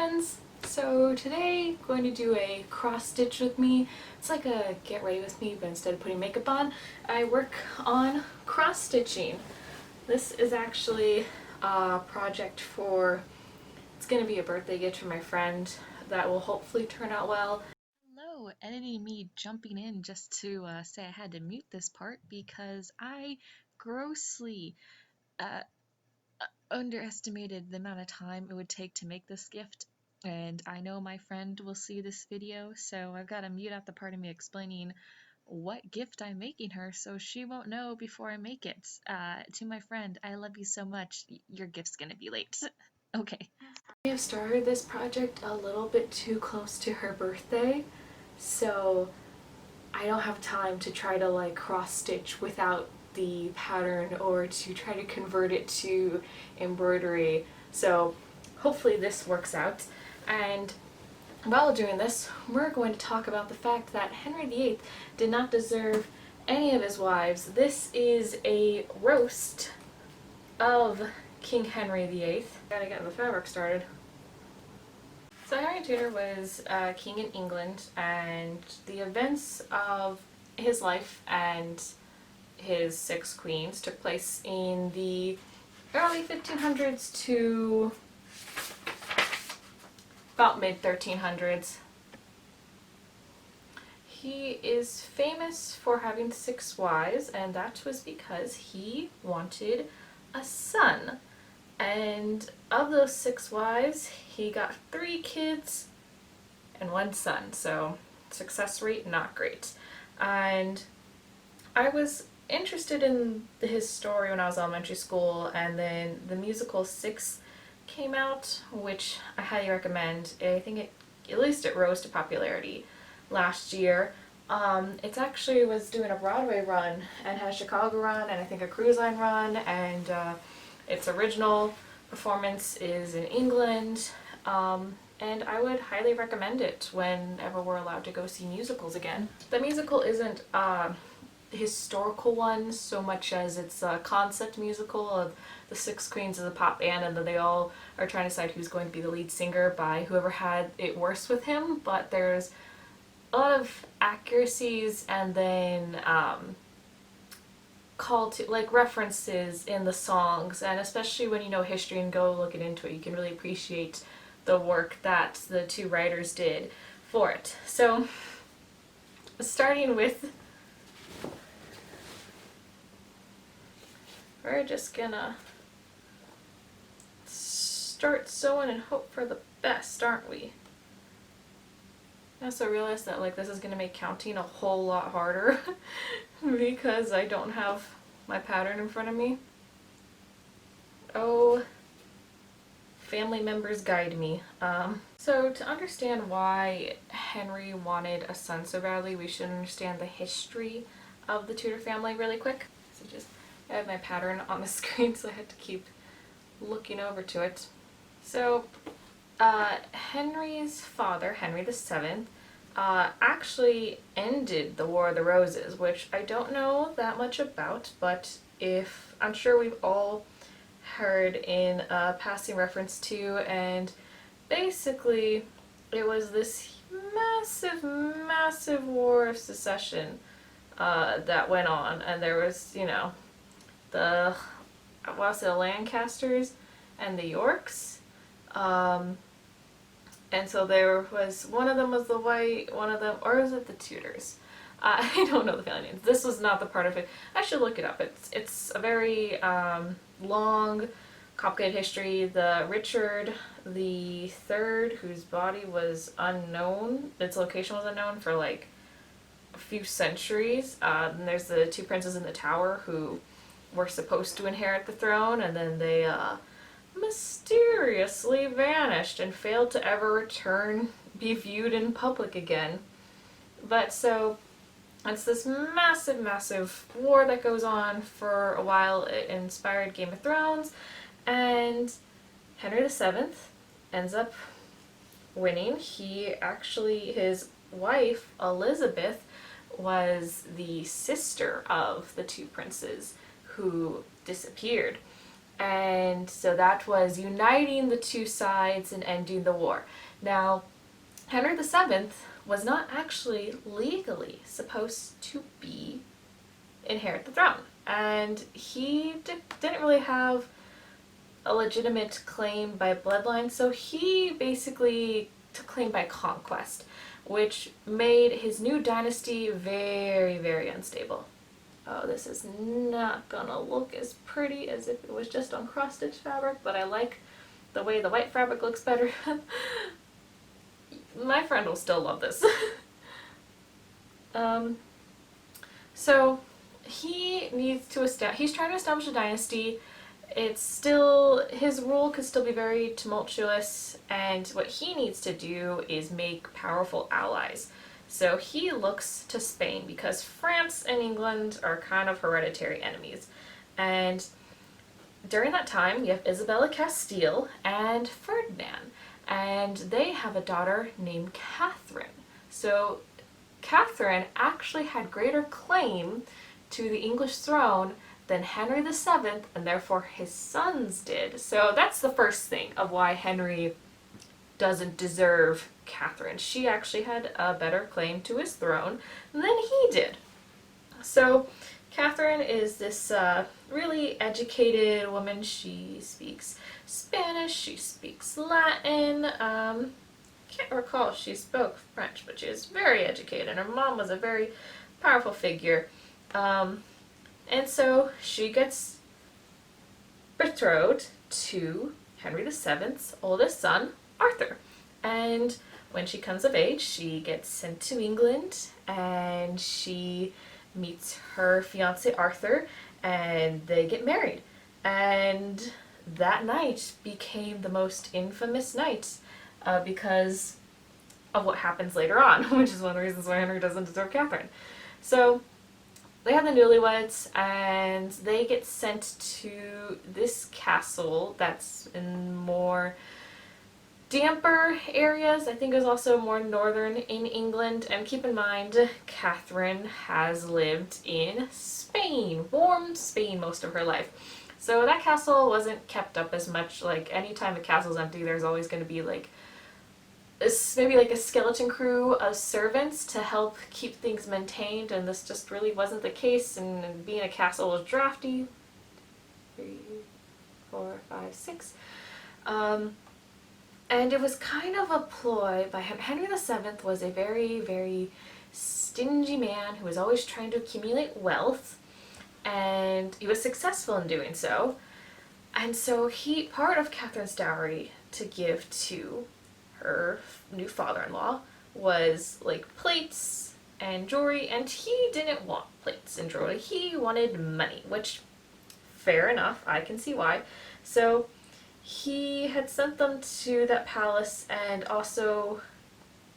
friends! So today I'm going to do a cross stitch with me. It's like a get ready with me, but instead of putting makeup on, I work on cross stitching. This is actually a project it's going to be a birthday gift for my friend that will hopefully turn out well. Hello, editing me jumping in just to say I had to mute this part because I grossly uh, underestimated the amount of time it would take to make this gift, and I know my friend will see this video, so I've got to mute out the part of me explaining what gift I'm making her so she won't know before I make it. To my friend, I love you so much. Your gift's gonna be late. Okay. I have started this project a little bit too close to her birthday, so I don't have time to try to like cross stitch without the pattern or to try to convert it to embroidery. So hopefully this works out. And while doing this, we're going to talk about the fact that Henry VIII did not deserve any of his wives. This is a roast of King Henry VIII. Gotta get the fabric started. So Henry Tudor was king in England, and the events of his life and his 6 queens took place in the early 1500s to about mid 1300s. He is famous for having 6 wives, and that was because he wanted a son. And of those 6 wives, he got 3 kids and 1 son, so success rate not great. And I was interested in his story when I was in elementary school, and then the musical 6 came out, which I highly recommend. I think at least it rose to popularity last year. It actually was doing a Broadway run and had a Chicago run and I think a cruise line run, and its original performance is in England, and I would highly recommend it whenever we're allowed to go see musicals again. The musical isn't a historical one so much as it's a concept musical of the 6 queens of the pop band, and that they all are trying to decide who's going to be the lead singer by whoever had it worse with him, but there's a lot of accuracies and then call to like references in the songs, and especially when you know history and go looking into it, you can really appreciate the work that the 2 writers did for it. So starting with, we're just gonna start sewing and hope for the best, aren't we? I also realized that like this is gonna make counting a whole lot harder because I don't have my pattern in front of me. Oh, family members guide me. So to understand why Henry wanted a son so badly, we should understand the history of the Tudor family really quick. So just, I have my pattern on the screen, so I had to keep looking over to it. So Henry's father, Henry VII, actually ended the War of the Roses, which I don't know that much about, but I'm sure we've all heard in a passing reference to, and basically it was this massive war of secession that went on, and there was, you know, the Lancasters and the Yorks. And so there was, one of them was the White, one of them, or was it the Tudors? I don't know the family names. This was not the part of it. I should look it up. It's a very long, complicated history. The Richard the Third, whose body was unknown, its location was unknown for like a few centuries. And there's the 2 princes in the Tower who were supposed to inherit the throne, and then they mysteriously vanished and failed to ever return, be viewed in public again. But so it's this massive war that goes on for a while. It inspired Game of Thrones, and Henry VII ends up winning. His wife Elizabeth was the sister of the 2 princes who disappeared. And so that was uniting the two sides and ending the war. Now, Henry VII was not actually legally supposed to inherit the throne. And he didn't really have a legitimate claim by bloodline, so he basically took claim by conquest, which made his new dynasty very, very unstable. Oh, this is not gonna look as pretty as if it was just on cross-stitch fabric, but I like the way the white fabric looks better. My friend will still love this. So he needs to he's trying to establish a dynasty. It's still, his rule could still be very tumultuous, and what he needs to do is make powerful allies. So he looks to Spain because France and England are kind of hereditary enemies. And during that time, you have Isabella Castile and Ferdinand, and they have a daughter named Catherine. So Catherine actually had greater claim to the English throne than Henry VII, and therefore his sons did. So that's the first thing of why Henry doesn't deserve Catherine. She actually had a better claim to his throne than he did. So Catherine is this really educated woman. She speaks Spanish, she speaks Latin, can't recall if she spoke French, but she was very educated, and her mom was a very powerful figure. And so she gets betrothed to Henry VII's oldest son, Arthur. And when she comes of age, she gets sent to England, and she meets her fiance Arthur, and they get married. And that night became the most infamous night because of what happens later on, which is one of the reasons why Henry doesn't deserve Catherine. So they have the newlyweds, and they get sent to this castle that's in more damper areas. I think is also more northern in England. And keep in mind, Catherine has lived in Spain, warm Spain, most of her life. So that castle wasn't kept up as much. Like, anytime a castle's empty, there's always going to be like maybe like a skeleton crew of servants to help keep things maintained, and this just really wasn't the case. And being a castle was drafty. 3, 4, 5, 6. And it was kind of a ploy by him. Henry VII was a very, very stingy man who was always trying to accumulate wealth, and he was successful in doing so. And so part of Catherine's dowry to give to her new father-in-law was like plates and jewelry, and he didn't want plates and jewelry. He wanted money, which, fair enough, I can see why. So he had sent them to that palace, and also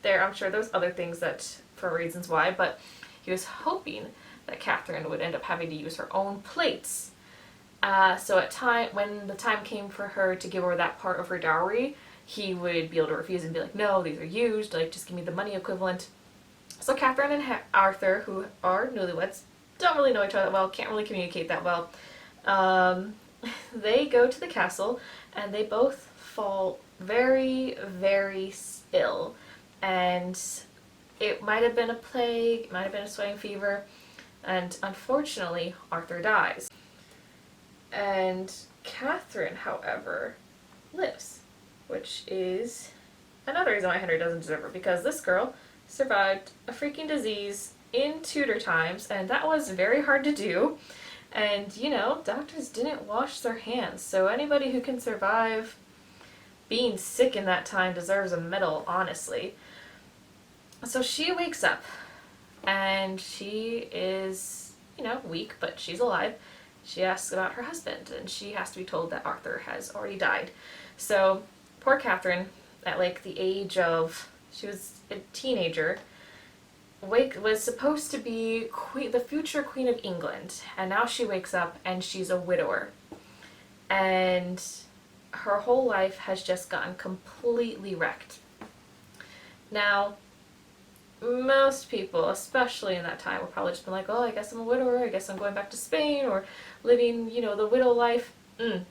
I'm sure there's other things that, for reasons why, but he was hoping that Catherine would end up having to use her own plates. So when the time came for her to give over that part of her dowry, he would be able to refuse and be like, no, these are used, like, just give me the money equivalent. So Catherine and Arthur, who are newlyweds, don't really know each other that well, can't really communicate that well. They go to the castle, and they both fall very, very ill. And it might have been a plague, it might have been a swine fever, and unfortunately, Arthur dies. And Catherine, however, lives, which is another reason why Henry doesn't deserve her, because this girl survived a freaking disease in Tudor times, and that was very hard to do. And, doctors didn't wash their hands, so anybody who can survive being sick in that time deserves a medal, honestly. So she wakes up, and she is, weak, but she's alive. She asks about her husband, and she has to be told that Arthur has already died. So poor Catherine, at like the age of, she was a teenager, was supposed to be the future Queen of England, and now she wakes up and she's a widower. And her whole life has just gotten completely wrecked. Now, most people, especially in that time, were probably just been like, oh, I guess I'm a widower, I guess I'm going back to Spain, or living, the widow life.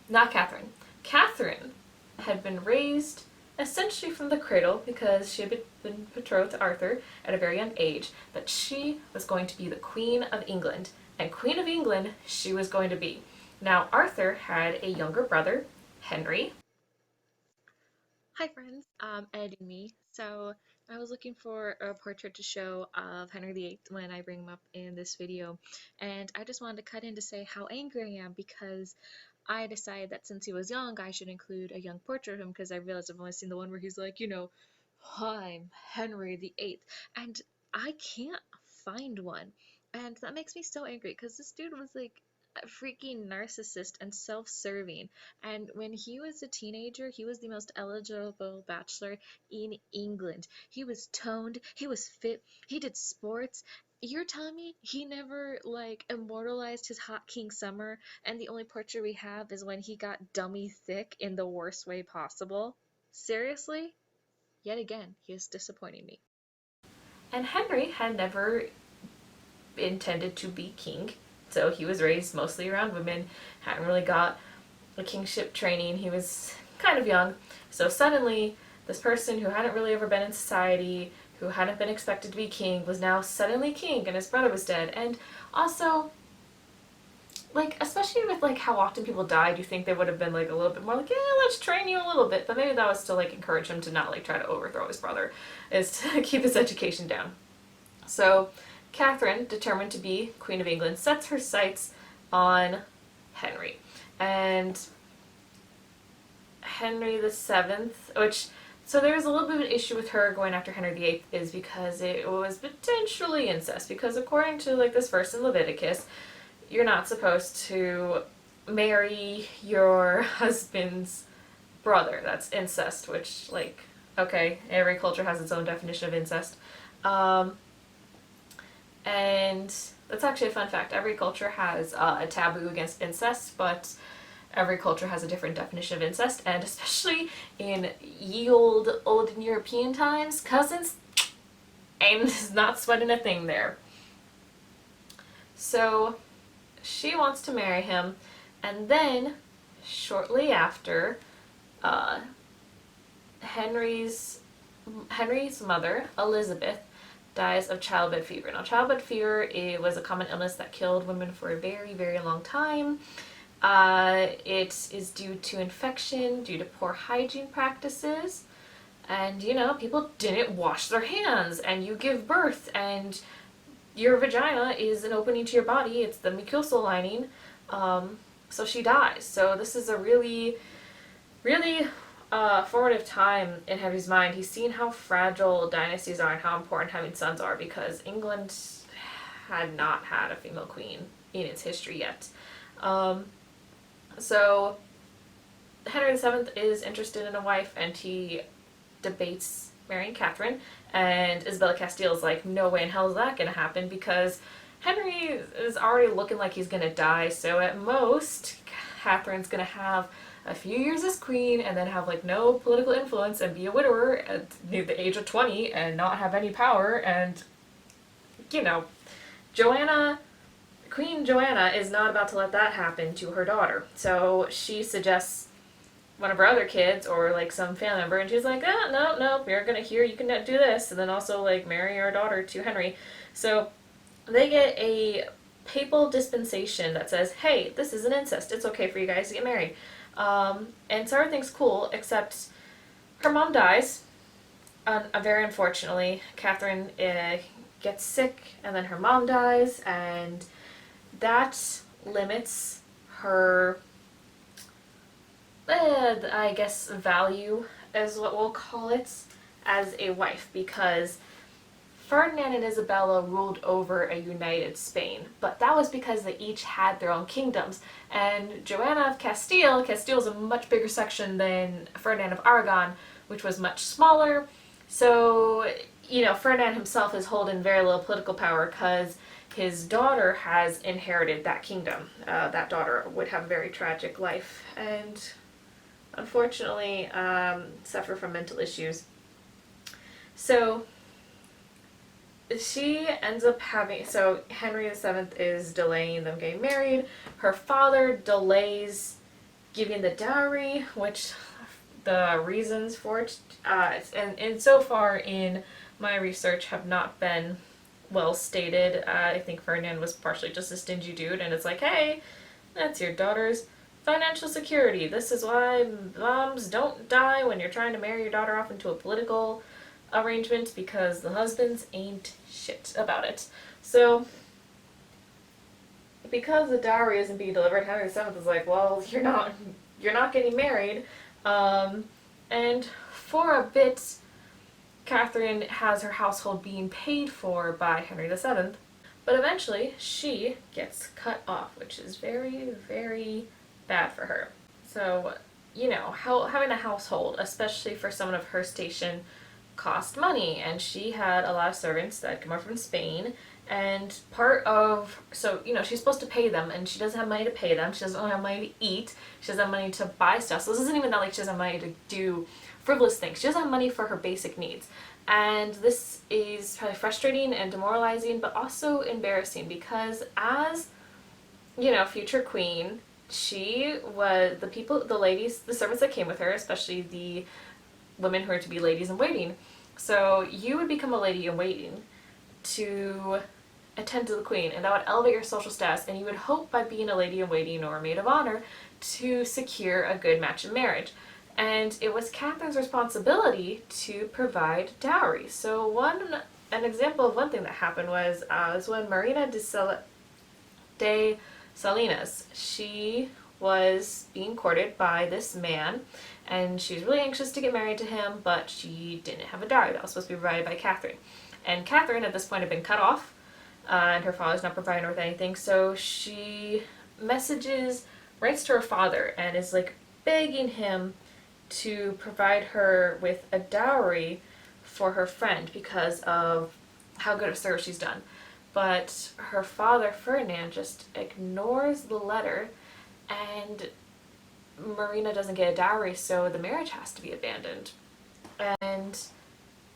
Not Catherine. Catherine had been raised essentially from the cradle because she had been betrothed to Arthur at a very young age, that she was going to be the Queen of England. And Queen of England she was going to be. Now, Arthur had a younger brother, Henry. Hi friends, Ed and me. So I was looking for a portrait to show of Henry VIII when I bring him up in this video, and I just wanted to cut in to say how angry I am because I decided that since he was young, I should include a young portrait of him because I realized I've only seen the one where he's like, I'm Henry VIII, and I can't find one, and that makes me so angry because this dude was like a freaking narcissist and self-serving, and when he was a teenager, he was the most eligible bachelor in England. He was toned, he was fit, he did sports. You're telling me he never like immortalized his hot king summer, and the only portrait we have is when he got dummy thick in the worst way possible? Seriously? Yet again, he is disappointing me. And Henry had never intended to be king, so he was raised mostly around women, hadn't really got a kingship training. He was kind of young, so suddenly this person who hadn't really ever been in society, who hadn't been expected to be king, was now suddenly king, and his brother was dead. And also, like, especially with like how often people died, you think they would have been like a little bit more like, yeah, let's train you a little bit. But maybe that was to like encourage him to not like try to overthrow his brother, is to keep his education down. So Catherine, determined to be Queen of England, sets her sights on Henry. And Henry VII, which, so there's a little bit of an issue with her going after Henry VIII, is because it was potentially incest. Because according to like this verse in Leviticus, you're not supposed to marry your husband's brother. That's incest, which, like, okay, every culture has its own definition of incest. And that's actually a fun fact. Every culture has a taboo against incest, but every culture has a different definition of incest, and especially in ye old olden European times, cousins ain't not sweating a thing there. So she wants to marry him, and then shortly after, Henry's mother, Elizabeth, dies of childbed fever. Now, childbed fever, it was a common illness that killed women for a very, very long time. It is due to infection, due to poor hygiene practices, and people didn't wash their hands, and you give birth, and your vagina is an opening to your body. It's the mucosal lining. So she dies. So this is a really, really formative time in Henry's mind. He's seen how fragile dynasties are and how important having sons are, because England had not had a female queen in its history yet. So Henry VII is interested in a wife, and he debates marrying Catherine, and Isabella Castile's like, no way in hell is that going to happen, because Henry is already looking like he's going to die, so at most, Catherine's going to have a few years as queen, and then have like no political influence, and be a widower at the age of 20, and not have any power, and Queen Joanna is not about to let that happen to her daughter. So she suggests one of her other kids, or like some family member, and she's like, no, you're gonna you can do this, and then also like marry our daughter to Henry. So they get a papal dispensation that says, hey, this is an incest, it's okay for you guys to get married. And so everything's cool, except her mom dies, very unfortunately. Catherine gets sick, and then her mom dies, and that limits her, I guess, value, is what we'll call it, as a wife, because Ferdinand and Isabella ruled over a united Spain, but that was because they each had their own kingdoms. And Joanna of Castile's a much bigger section than Ferdinand of Aragon, which was much smaller. So, Ferdinand himself is holding very little political power because his daughter has inherited that kingdom. That daughter would have a very tragic life, and unfortunately suffer from mental issues. So she ends up so Henry VII is delaying them getting married. Her father delays giving the dowry, which the reasons for it, and so far in my research have not been well stated. I think Ferdinand was partially just a stingy dude, and it's like, hey, that's your daughter's financial security. This is why moms don't die when you're trying to marry your daughter off into a political arrangement, because the husbands ain't shit about it. So, because the dowry isn't being delivered, Henry VII is like, well, you're not getting married. And for a bit, Catherine has her household being paid for by Henry VII, but eventually she gets cut off, which is very, very bad for her. So, having a household, especially for someone of her station, cost money, and she had a lot of servants that come up from Spain, and she's supposed to pay them, and she doesn't have money to pay them. She doesn't have money to eat. She doesn't have money to buy stuff. So this isn't even that like she doesn't have money to do frivolous things. She doesn't have money for her basic needs. And this is probably frustrating and demoralizing, but also embarrassing, because as, future queen, she was, the servants that came with her, especially the women who are to be ladies in waiting. So you would become a lady in waiting to attend to the queen, and that would elevate your social status, and you would hope by being a lady in waiting or a maid of honor to secure a good match in marriage. And it was Catherine's responsibility to provide dowry. So an example of one thing that happened was when Marina de Salinas, she was being courted by this man, and she was really anxious to get married to him, but she didn't have a dowry that was supposed to be provided by Catherine. And Catherine at this point had been cut off, and her father's not providing her with anything, so she writes to her father, and is like begging him to provide her with a dowry for her friend because of how good of service she's done. But her father, Ferdinand, just ignores the letter, and Marina doesn't get a dowry, so the marriage has to be abandoned. And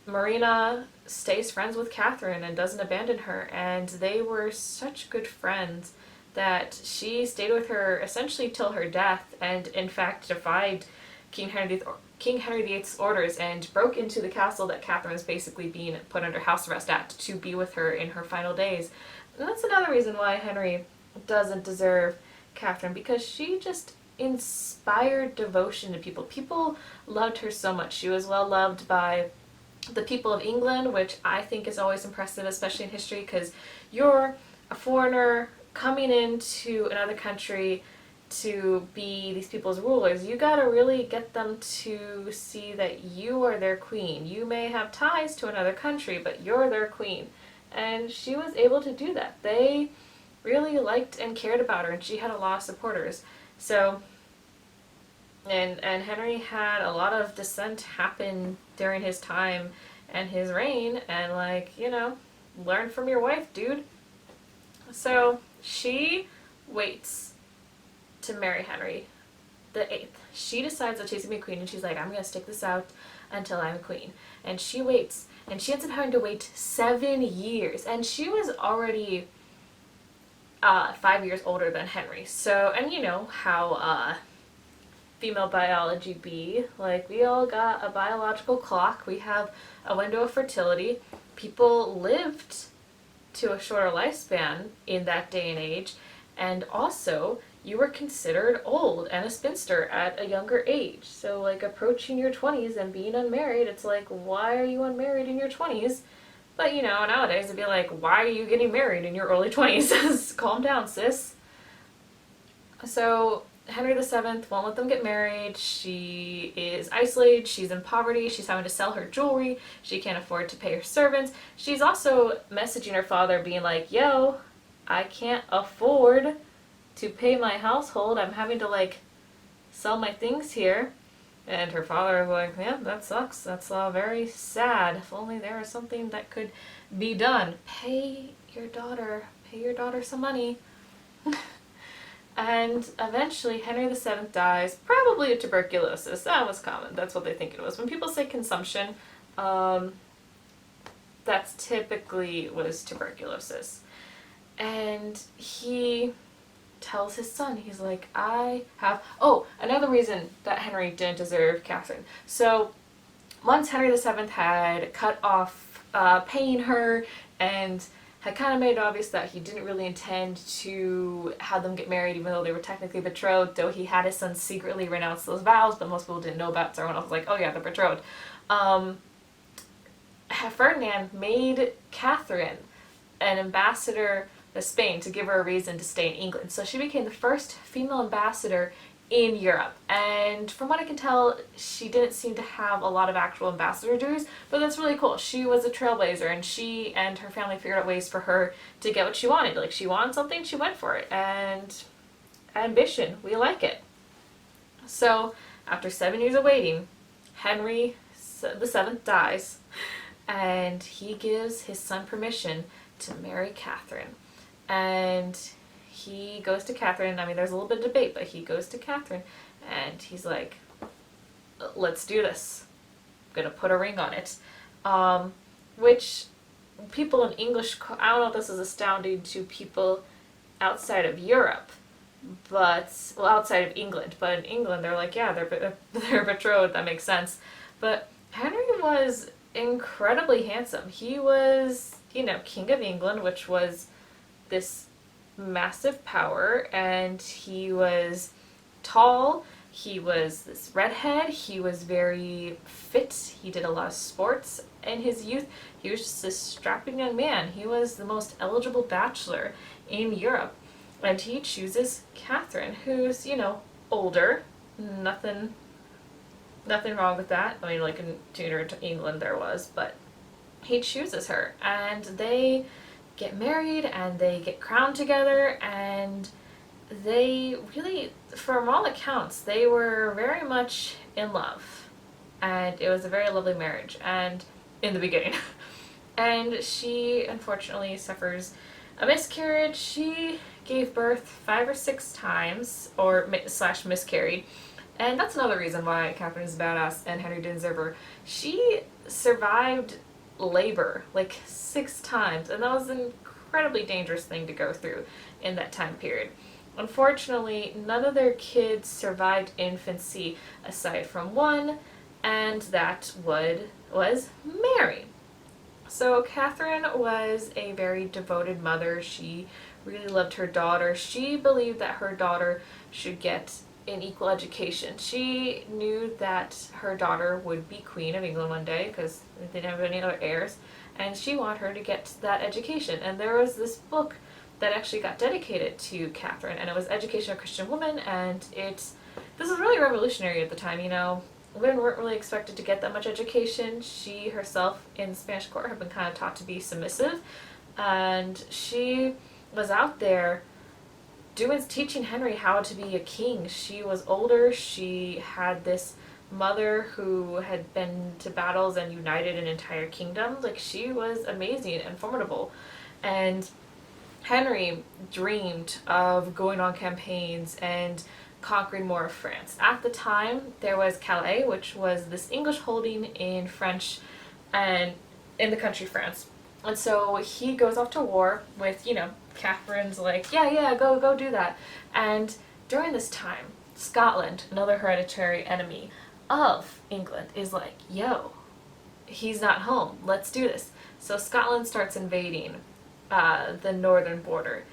Marina stays friends with Catherine and doesn't abandon her, and they were such good friends that she stayed with her essentially till her death, and in fact defied King Henry VIII's orders and broke into the castle that Catherine was basically being put under house arrest at, to be with her in her final days. And that's another reason why Henry doesn't deserve Catherine, because she just inspired devotion to people. People loved her so much. She was well loved by the people of England, which I think is always impressive, especially in history, because you're a foreigner coming into another country to be these people's rulers. You gotta really get them to see that you are their queen. You may have ties to another country, but you're their queen. And she was able to do that. They really liked and cared about her, and she had a lot of supporters. So, and Henry had a lot of dissent happen during his time and his reign, and learn from your wife, dude. So she waits to marry Henry VIII. She decides that she's gonna be queen, and she's like, I'm gonna stick this out until I'm a queen. And she waits, and she ends up having to wait 7 years, and she was already 5 years older than Henry. So, and you know how female biology be, like, we all got a biological clock, we have a window of fertility. People lived to a shorter lifespan in that day and age, and also you were considered old and a spinster at a younger age. So approaching your 20s and being unmarried, it's like, why are you unmarried in your 20s? But nowadays it'd be like, why are you getting married in your early 20s? Calm down, sis. So Henry VII won't let them get married. She is isolated, she's in poverty, she's having to sell her jewelry, she can't afford to pay her servants. She's also messaging her father being like, yo, I can't afford to pay my household, I'm having to sell my things here. And her father was like, yeah, that sucks, that's very sad. If only there was something that could be done. Pay your daughter some money. And eventually Henry VII dies, probably of tuberculosis. That was common, that's what they think it was. When people say consumption, that's typically was tuberculosis. And he tells his son, he's like, I have... Oh, another reason that Henry didn't deserve Catherine. So, once Henry VII had cut off paying her and had kind of made it obvious that he didn't really intend to have them get married even though they were technically betrothed, though he had his son secretly renounce those vows, but most people didn't know about it, so everyone else was like, oh yeah, they're betrothed. Ferdinand made Catherine an ambassador to Spain to give her a reason to stay in England. So she became the first female ambassador in Europe. And from what I can tell, she didn't seem to have a lot of actual ambassador duties, but that's really cool. She was a trailblazer, and she and her family figured out ways for her to get what she wanted. Like, she wanted something, she went for it. And ambition, we like it. So, after 7 years of waiting, Henry VII dies, and he gives his son permission to marry Catherine. And he goes to Catherine. I mean, there's a little bit of debate, but he goes to Catherine, and he's like, let's do this. I'm gonna put a ring on it. Which people in English, I don't know if this is astounding to people outside of Europe, but, well, outside of England, but in England they're like, yeah, they're betrothed, that makes sense. But Henry was incredibly handsome. He was, King of England, which was this massive power, and he was tall, he was this redhead, he was very fit, he did a lot of sports in his youth, he was just this strapping young man. He was the most eligible bachelor in Europe, and he chooses Catherine, who's, older, nothing wrong with that. I mean, like in Tudor England there was, but he chooses her, and they get married, and they get crowned together, and they really, from all accounts, they were very much in love, and it was a very lovely marriage, and in the beginning. And she, unfortunately, suffers a miscarriage. She gave birth 5 or 6 times, or / miscarried, and that's another reason why Catherine is a badass and Henry didn't deserve her. She survived labor like 6 times, and that was an incredibly dangerous thing to go through in that time period. Unfortunately, none of their kids survived infancy aside from one, and that was Mary. So Catherine was a very devoted mother. She really loved her daughter. She believed that her daughter should get an equal education. She knew that her daughter would be Queen of England one day because they didn't have any other heirs, and she wanted her to get that education. And there was this book that actually got dedicated to Catherine, and it was Education of Christian Women, and this was really revolutionary at the time. Women weren't really expected to get that much education. She herself in the Spanish court had been kind of taught to be submissive, and she was out there teaching Henry how to be a king. She was older. She had this mother who had been to battles and united an entire kingdom. Like, she was amazing and formidable. And Henry dreamed of going on campaigns and conquering more of France. At the time, there was Calais, which was this English holding in French and in the country France. And so he goes off to war with, Catherine's like, yeah, go do that. And during this time, Scotland, another hereditary enemy of England, is like, yo, he's not home, let's do this. So Scotland starts invading the northern border,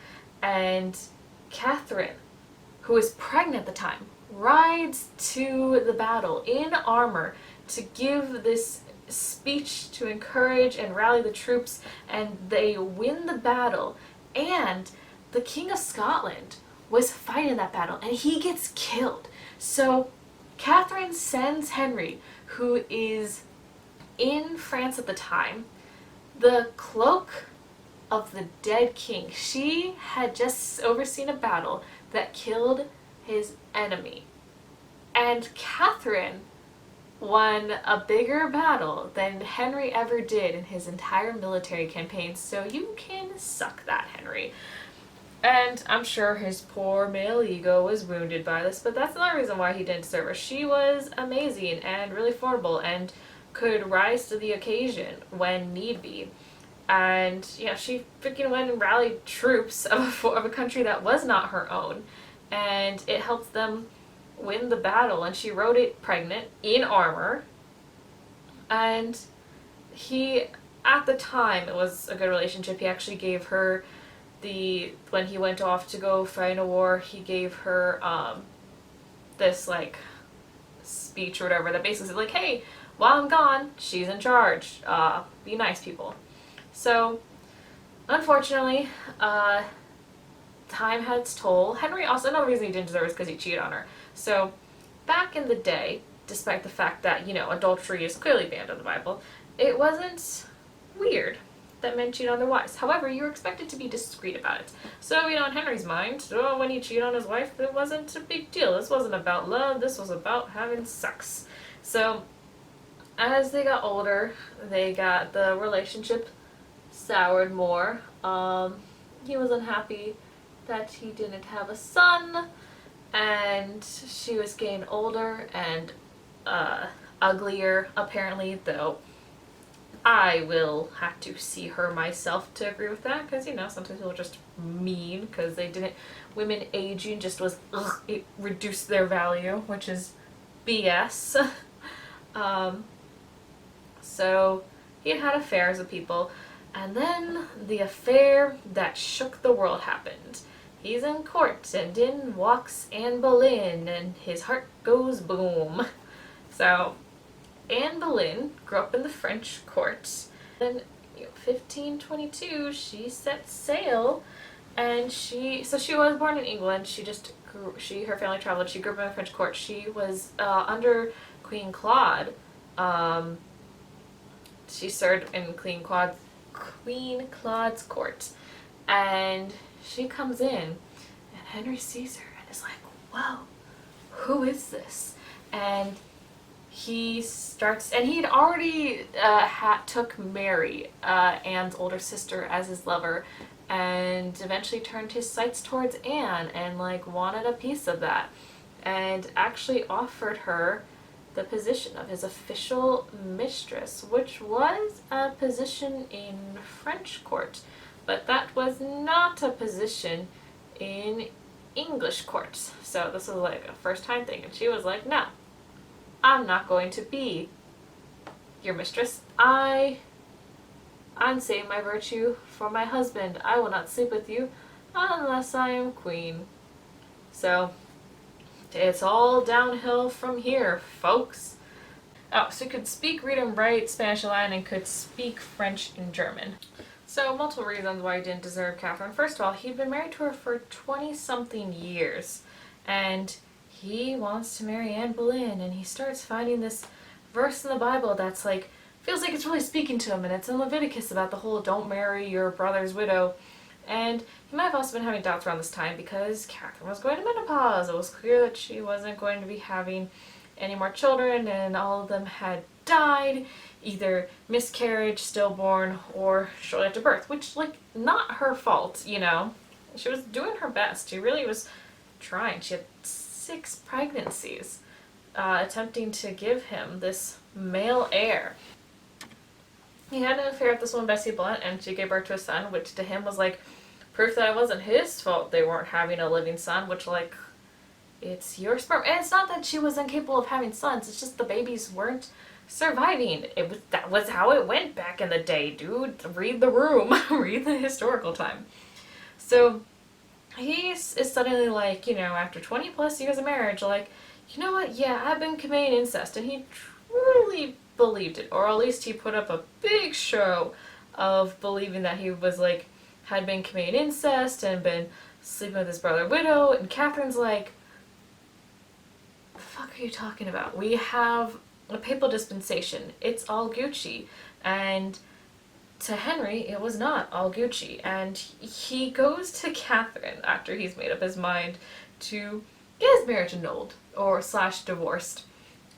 and Catherine, who is pregnant at the time, rides to the battle in armor to give this speech to encourage and rally the troops, and they win the battle. And the King of Scotland was fighting that battle, and he gets killed. So Catherine sends Henry, who is in France at the time, the cloak of the dead king. She had just overseen a battle that killed his enemy. And Catherine won a bigger battle than Henry ever did in his entire military campaign, so you can suck that, Henry. And I'm sure his poor male ego was wounded by this, but that's another reason why he didn't serve her. She was amazing and really formidable and could rise to the occasion when need be. And, she freaking went and rallied troops of a country that was not her own. And it helped them win the battle. And she rode it pregnant, in armor. And at the time, it was a good relationship. He actually gave her when he went off to go fight in a war, he gave her this, like, speech or whatever that basically said, like, hey, while I'm gone, she's in charge. Be nice, people. So, unfortunately, time had its toll. Henry also, another reason he didn't deserve it is because he cheated on her. So, back in the day, despite the fact that, adultery is clearly banned in the Bible, it wasn't weird that men cheat on their wives. However, you were expected to be discreet about it. So, in Henry's mind, when he cheated on his wife, it wasn't a big deal. This wasn't about love, this was about having sex. So, as they got older, the relationship soured more. He was unhappy that he didn't have a son, and she was getting older and uglier, apparently, though I will have to see her myself to agree with that, because, sometimes people are just mean, because women aging just was, it reduced their value, which is BS. So, he had affairs with people, and then the affair that shook the world happened. He's in court, and in walks Anne Boleyn, and his heart goes boom. So, Anne Boleyn grew up in the French court. Then, 1522, she set sail, and she was born in England. Her family traveled. She grew up in the French court. She was under Queen Claude. She served in Queen Claude's court, and she comes in, and Henry sees her and is like, "Whoa, who is this?" And he starts, and he'd already took Mary, Anne's older sister, as his lover, and eventually turned his sights towards Anne and wanted a piece of that, and actually offered her the position of his official mistress, which was a position in French court, but that was not a position in English court. So this was a first time thing, and she was like, "No, I'm not going to be your mistress. I'm saving my virtue for my husband. I will not sleep with you unless I am queen." So it's all downhill from here, folks. Oh, so he could speak, read, and write Spanish and Latin, and could speak French and German. So, multiple reasons why he didn't deserve Catherine. First of all, he'd been married to her for 20-something years, and he wants to marry Anne Boleyn, and he starts finding this verse in the Bible that's feels like it's really speaking to him, and it's in Leviticus about the whole don't marry your brother's widow. And he might have also been having doubts around this time because Catherine was going to menopause. It was clear that she wasn't going to be having any more children, and all of them had died, either miscarriage, stillborn, or shortly after birth, which, not her fault, She was doing her best. She really was trying. She had 6 pregnancies, attempting to give him this male heir. He had an affair with this woman, Bessie Blunt, and she gave birth to a son, which to him was proof that it wasn't his fault they weren't having a living son, which it's your sperm. And it's not that she was incapable of having sons, it's just the babies weren't surviving. That was how it went back in the day, dude. Read the room. Read the historical time. So he is suddenly after 20 plus years of marriage, you know what, yeah, I've been committing incest. And he truly believed it, or at least he put up a big show of believing that he was had been committing incest and been sleeping with his brother widow. And Catherine's like, the fuck are you talking about? We have a papal dispensation. It's all Gucci. And to Henry, it was not all Gucci. And he goes to Catherine after he's made up his mind to get his marriage annulled or / divorced.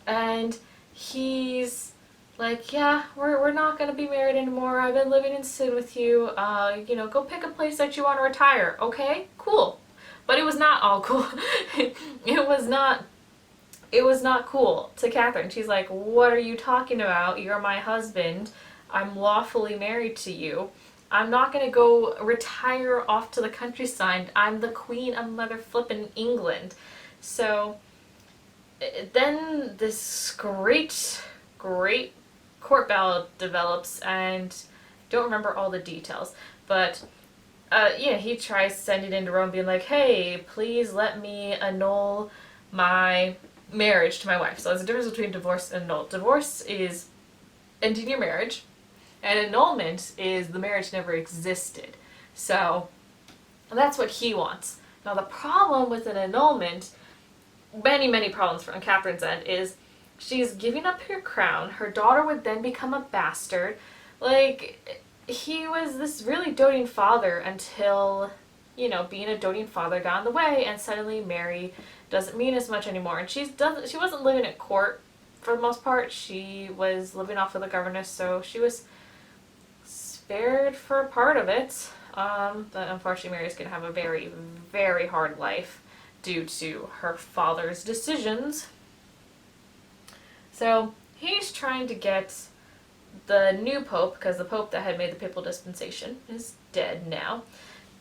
And he's like, yeah, we're not going to be married anymore. I've been living in sin with you. Go pick a place that you want to retire. Okay, cool. But it was not all cool. It was not cool to Catherine. She's like, what are you talking about? You're my husband. I'm lawfully married to you. I'm not gonna go retire off to the countryside. I'm the queen of mother flippin' England. So then this great court battle develops, and don't remember all the details, but yeah, he tries sending into Rome being like, hey, please let me annul my marriage to my wife. So there's a difference between divorce and annul. Divorce is ending your marriage, and annulment is the marriage never existed. So that's what he wants. Now the problem with an annulment, many problems from Catherine's end, is she's giving up her crown. Her daughter would then become a bastard. Like, he was this really doting father until, you know, being a doting father got in the way, and suddenly Mary doesn't mean as much anymore. And she wasn't living at court for the most part. She was living off of the governess, so she was spared for part of it. But unfortunately, Mary's going to have a very hard life due to her father's decisions. So he's trying to get the new pope, because the pope that had made the papal dispensation is dead now,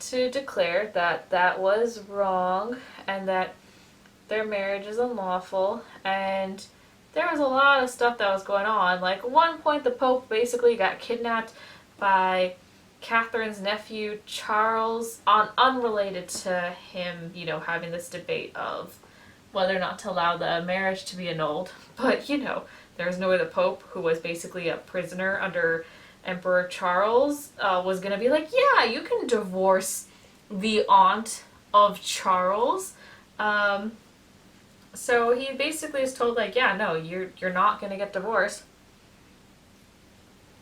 to declare that that was wrong and that their marriage is unlawful. And there was a lot of stuff that was going on. Like, at one point the pope basically got kidnapped by Catherine's nephew Charles, unrelated to him, you know, having this debate of whether or not to allow the marriage to be annulled. But, you know, there was no way the Pope, who was basically a prisoner under Emperor Charles, was going to be like, yeah, you can divorce the aunt of Charles. So he basically is told, like, yeah, no, you're not going to get divorced.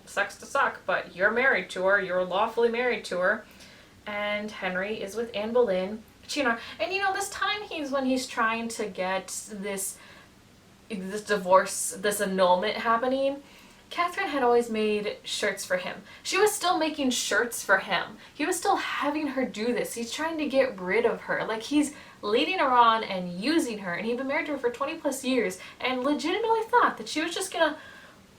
Sucks to suck, but you're married to her. You're lawfully married to her. And Henry is with Anne Boleyn. And, you know, this time he's trying to get this divorce, this annulment happening. Catherine had always made shirts for him. She was still making shirts for him. He was still having her do this. He's trying to get rid of her. Like, he's leading her on and using her. And he'd been married to her for 20 plus years and legitimately thought that she was just gonna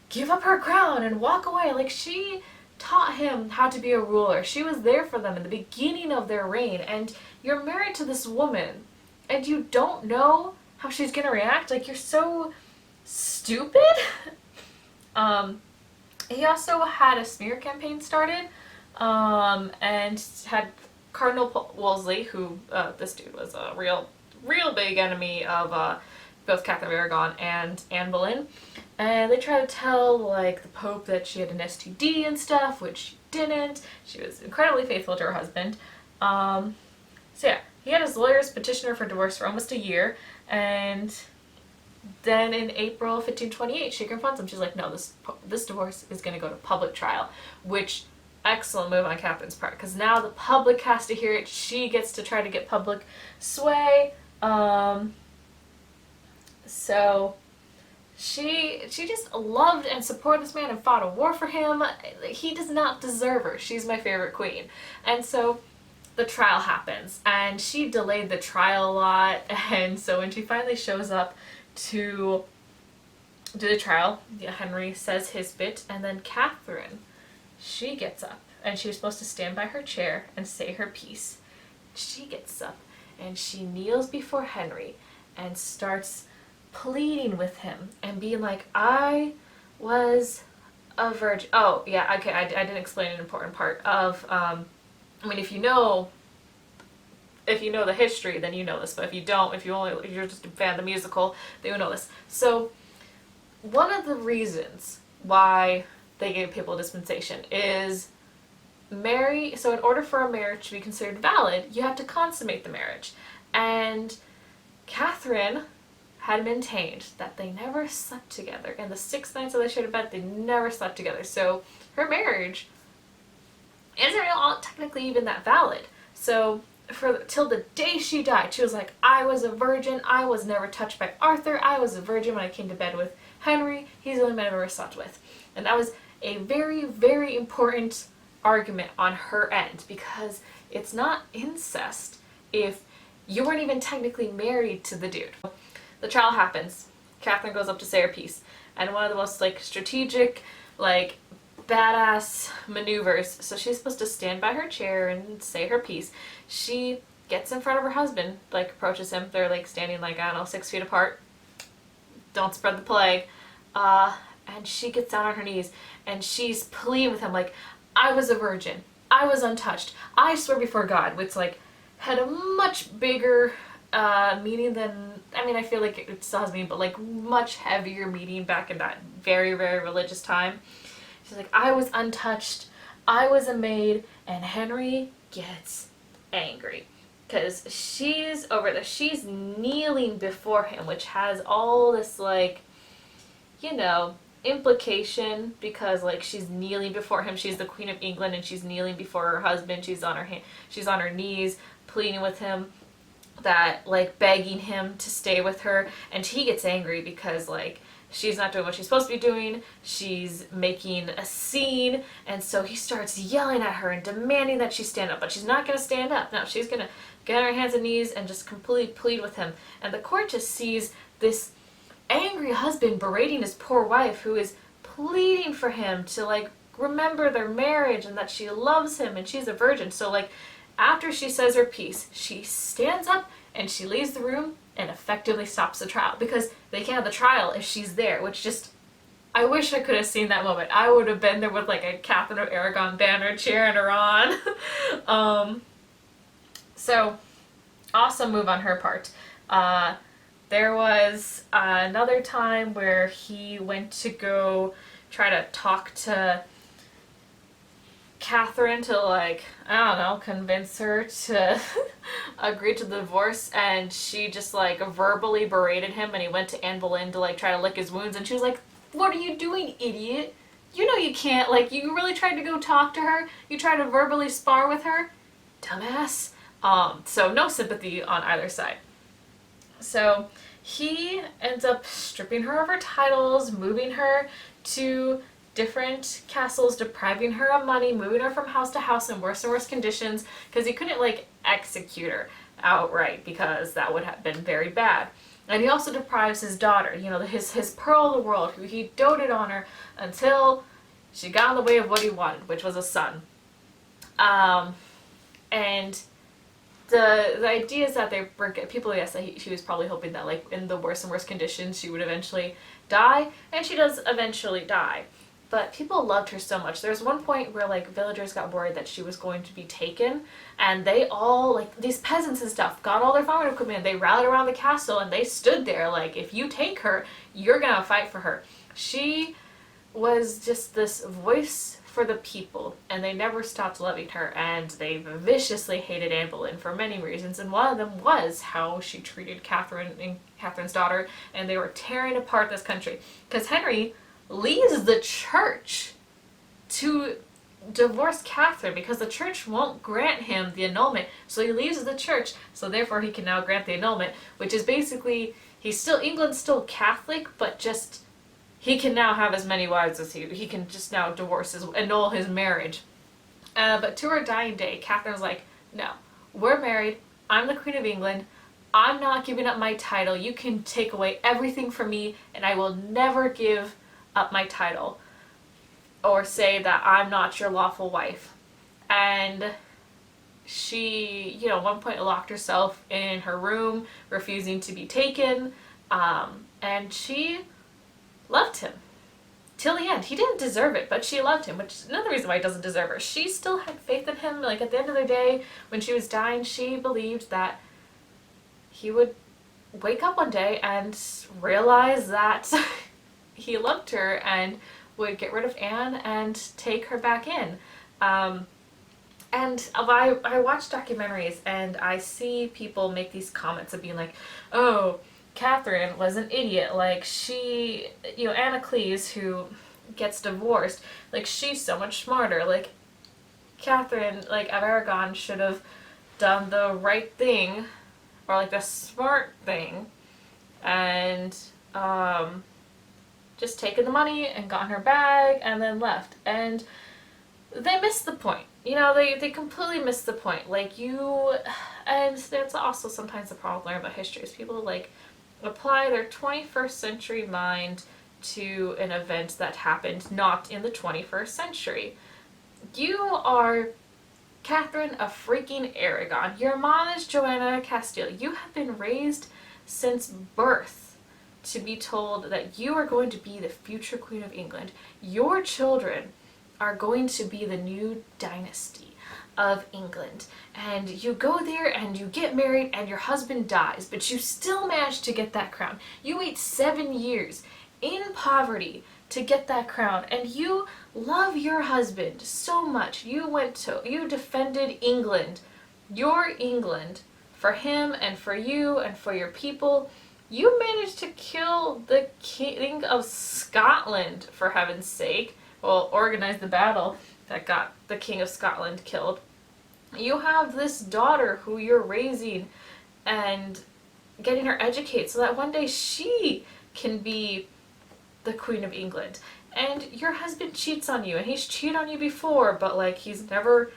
give up her crown and walk away. Like, she taught him how to be a ruler. She was there for them in the beginning of their reign. And you're married to this woman and you don't know how she's gonna react. Like, you're so stupid. He also had a smear campaign started, and had Cardinal Wolsey, who, this dude was a real big enemy of both Catherine of Aragon and Anne Boleyn. And they tried to tell, like, the Pope that she had an STD and stuff, which she didn't. She was incredibly faithful to her husband. So yeah, he had his lawyers petition her for divorce for almost a year, and then in April 1528, she confronts him. She's like, no, this divorce is going to go to public trial, which, excellent move on Catherine's part, because now the public has to hear it. She gets to try to get public sway. So she just loved and supported this man and fought a war for him. He does not deserve her. She's my favorite queen. And so the trial happens, and she delayed the trial a lot, and so when she finally shows up to do the trial, Henry says his bit, and then Catherine, she gets up, and she was supposed to stand by her chair and say her piece. She gets up, and she kneels before Henry and starts pleading with him and being like, I was a virgin. Oh, yeah, okay, I didn't explain an important part of, I mean, if you know the history, then you know this, but if you don't, if you're just a fan of the musical, then you know this. So, one of the reasons why they gave papal dispensation is so in order for a marriage to be considered valid, you have to consummate the marriage. And Catherine had maintained that they never slept together. In the 6 nights that they shared a bed, they never slept together. So, her marriage isn't technically even that valid. So, till the day she died, she was like, I was a virgin, I was never touched by Arthur, I was a virgin when I came to bed with Henry, he's the only man I've ever slept with. And that was a very important argument on her end, because it's not incest if you weren't even technically married to the dude. The trial happens, Catherine goes up to say her piece, and one of the most, like, strategic, like, badass maneuvers. So she's supposed to stand by her chair and say her piece. She gets in front of her husband, like approaches him. They're like standing like, I don't know, 6 feet apart. Don't spread the plague. And she gets down on her knees and she's pleading with him like, I was a virgin. I was untouched. I swear before God, which like had a much bigger meaning than, I mean, I feel like it still has meaning, but like much heavier meaning back in that very, very religious time. She's like, I was untouched. I was a maid. And Henry gets angry because she's over there. She's kneeling before him, which has all this like, you know, implication because like she's kneeling before him. She's the Queen of England and she's kneeling before her husband. She's on her knees pleading with him, that like begging him to stay with her, and he gets angry because like she's not doing what she's supposed to be doing. She's making a scene, and so he starts yelling at her and demanding that she stand up, but she's not going to stand up. No, she's going to get on her hands and knees and just completely plead with him. And the court just sees this angry husband berating his poor wife who is pleading for him to like remember their marriage and that she loves him and she's a virgin. So like after she says her piece, she stands up and she leaves the room and effectively stops the trial because they can't have the trial if she's there, which just, I wish I could have seen that moment. I would have been there with like a Catherine of Aragon banner cheering her on. So awesome move on her part. There was another time where he went to go try to talk to Catherine to like, I don't know, convince her to agree to the divorce, and she just like verbally berated him, and he went to Anne Boleyn to like try to lick his wounds, and she was like, what are you doing, idiot? You know you can't, like, you really tried to go talk to her? You tried to verbally spar with her? Dumbass. So no sympathy on either side. So he ends up stripping her of her titles, moving her to different castles, depriving her of money, moving her from house to house in worse and worse conditions, because he couldn't like execute her outright because that would have been very bad. And he also deprives his daughter, you know, his pearl of the world, who he doted on her until she got in the way of what he wanted, which was a son. And the idea is that people guess that she was probably hoping that like in the worse and worse conditions she would eventually die, and she does eventually die. But people loved her so much. There's one point where like villagers got worried that she was going to be taken, and they all, like these peasants and stuff, got all their farming equipment, they rallied around the castle and they stood there like, if you take her, you're gonna fight for her. She was just this voice for the people, and they never stopped loving her, and they viciously hated Anne Boleyn for many reasons, and one of them was how she treated Catherine and Catherine's daughter, and they were tearing apart this country. Because Henry leaves the church to divorce Catherine because the church won't grant him the annulment, so he leaves the church, so therefore he can now grant the annulment, which is basically, England's still Catholic, but just he can now have as many wives as he can just now annul his marriage. But to her dying day, Catherine's like, no, we're married, I'm the Queen of England, I'm not giving up my title, you can take away everything from me, and I will never give up my title or say that I'm not your lawful wife. And she, at one point locked herself in her room, refusing to be taken, and she loved him till the end. He didn't deserve it, but she loved him, which is another reason why he doesn't deserve her. She still had faith in him. Like, at the end of the day, when she was dying, she believed that he would wake up one day and realize that he loved her and would get rid of Anne and take her back in. And I watch documentaries and I see people make these comments of being like, oh, Catherine was an idiot, like she, Anna Cleese, who gets divorced, like she's so much smarter, like Catherine, like of Aragon, should have done the right thing, or like the smart thing, and just taken the money and gotten her bag and then left. And they missed the point. They completely missed the point. And that's also sometimes the problem with learning about history is people apply their 21st century mind to an event that happened not in the 21st century. You are Catherine of freaking Aragon. Your mom is Joanna Castile. You have been raised since birth to be told that you are going to be the future Queen of England. Your children are going to be the new dynasty of England. And you go there and you get married and your husband dies, but you still manage to get that crown. You wait 7 years in poverty to get that crown, and you love your husband so much. You defended England, your England, for him and for you and for your people. You managed to kill the King of Scotland, for heaven's sake. Well, organize the battle that got the King of Scotland killed. You have this daughter who you're raising and getting her educated so that one day she can be the Queen of England. And your husband cheats on you, and he's cheated on you before, but like he's never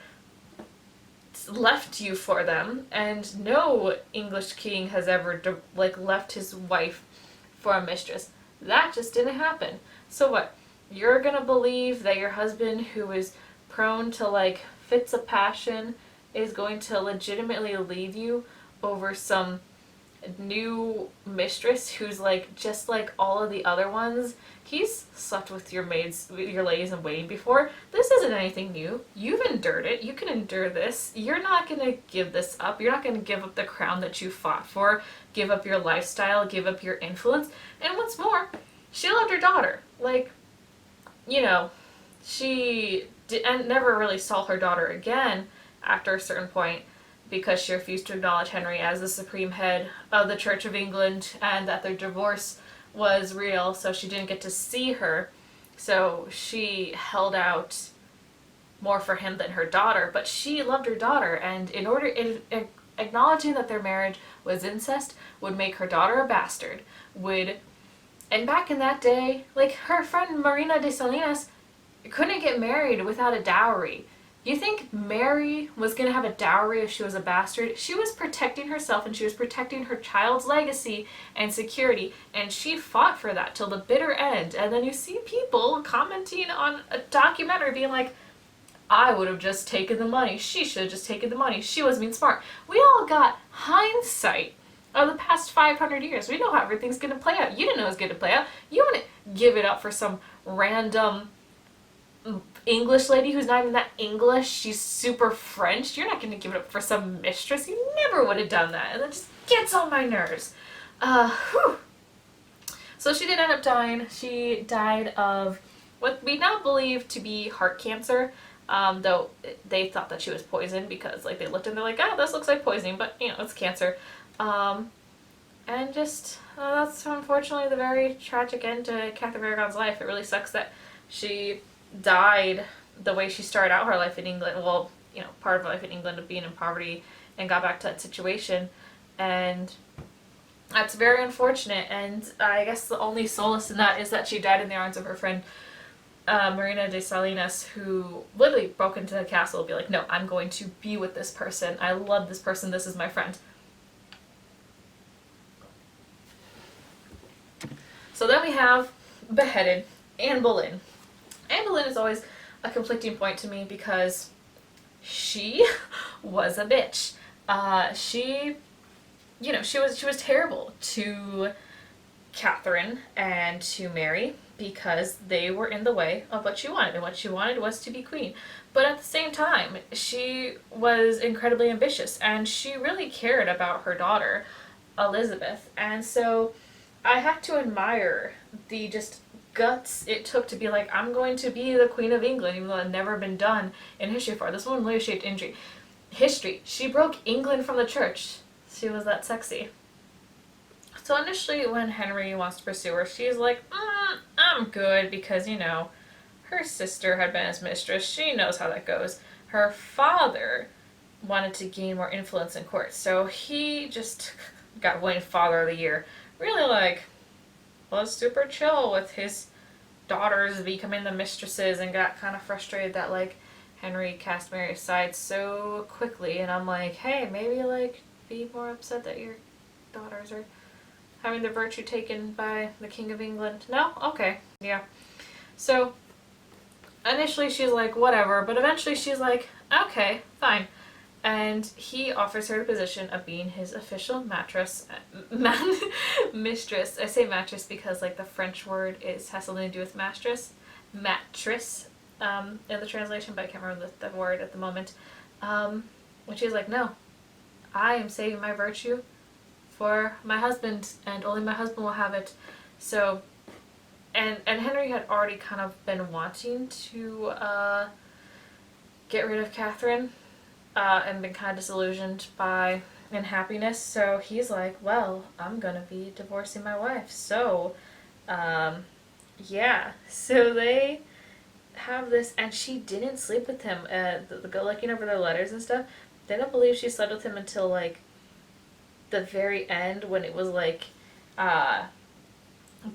left you for them, and no English king has ever left his wife for a mistress. That just didn't happen. So what? You're gonna believe that your husband, who is prone to fits of passion, is going to legitimately leave you over some new mistress who's just like all of the other ones? He's slept with your ladies in waiting before. This isn't anything new. You've endured it. You can endure this. You're not gonna give this up. You're not gonna give up the crown that you fought for, give up your lifestyle, give up your influence. And what's more, she loved her daughter. She never really saw her daughter again after a certain point, because she refused to acknowledge Henry as the supreme head of the Church of England, and that their divorce was real, so she didn't get to see her. So she held out more for him than her daughter, but she loved her daughter, and acknowledging that their marriage was incest would make her daughter a bastard. And back in that day, her friend Marina de Salinas couldn't get married without a dowry. You think Mary was going to have a dowry if she was a bastard? She was protecting herself, and she was protecting her child's legacy and security, and she fought for that till the bitter end. And then you see people commenting on a documentary being like, I would have just taken the money. She should have just taken the money. She was being smart. We all got hindsight of the past 500 years. We know how everything's going to play out. You didn't know it was going to play out. You wouldn't give it up for some random English lady who's not even that English. She's super French. You're not going to give it up for some mistress. You never would have done that. And that just gets on my nerves. So she did end up dying. She died of what we now believe to be heart cancer. Though they thought that she was poisoned because they looked and they're like, oh, this looks like poisoning, but it's cancer. And just that's unfortunately the very tragic end to Catherine of Aragon's life. It really sucks that she died the way she started out her life in England. Well, part of her life in England of being in poverty, and got back to that situation. And that's very unfortunate. And I guess the only solace in that is that she died in the arms of her friend Marina de Salinas, who literally broke into the castle and be like, no, I'm going to be with this person. I love this person. This is my friend. So then we have beheaded Anne Boleyn. Anne Boleyn is always a conflicting point to me because she was a bitch. She was terrible to Catherine and to Mary because they were in the way of what she wanted, and what she wanted was to be queen. But at the same time, she was incredibly ambitious, and she really cared about her daughter, Elizabeth. And so I have to admire the just guts it took to be like, I'm going to be the Queen of England, even though it had never been done in history before. This woman really shaped history. She broke England from the church. She was that sexy. So initially when Henry wants to pursue her, she's like, I'm good, because, her sister had been his mistress. She knows how that goes. Her father wanted to gain more influence in court, so he just got winning Father of the Year. Really was super chill with his daughters becoming the mistresses, and got kind of frustrated that Henry cast Mary aside so quickly. And I'm like, hey, maybe be more upset that your daughters are having their virtue taken by the King of England? No? Okay. Yeah. So, initially she's like, whatever, but eventually she's like, okay, fine. And he offers her the position of being his official mistress. I say mattress because like the French word has something to do with mattress, in the translation, but I can't remember the word at the moment. And she's like, no, I am saving my virtue for my husband, and only my husband will have it. So, and Henry had already kind of been wanting to get rid of Catherine, and been kind of disillusioned by unhappiness. So he's like, well, I'm gonna be divorcing my wife. So, yeah. So they have this, and she didn't sleep with him. Looking over their letters and stuff, they don't believe she slept with him until like the very end, when it was like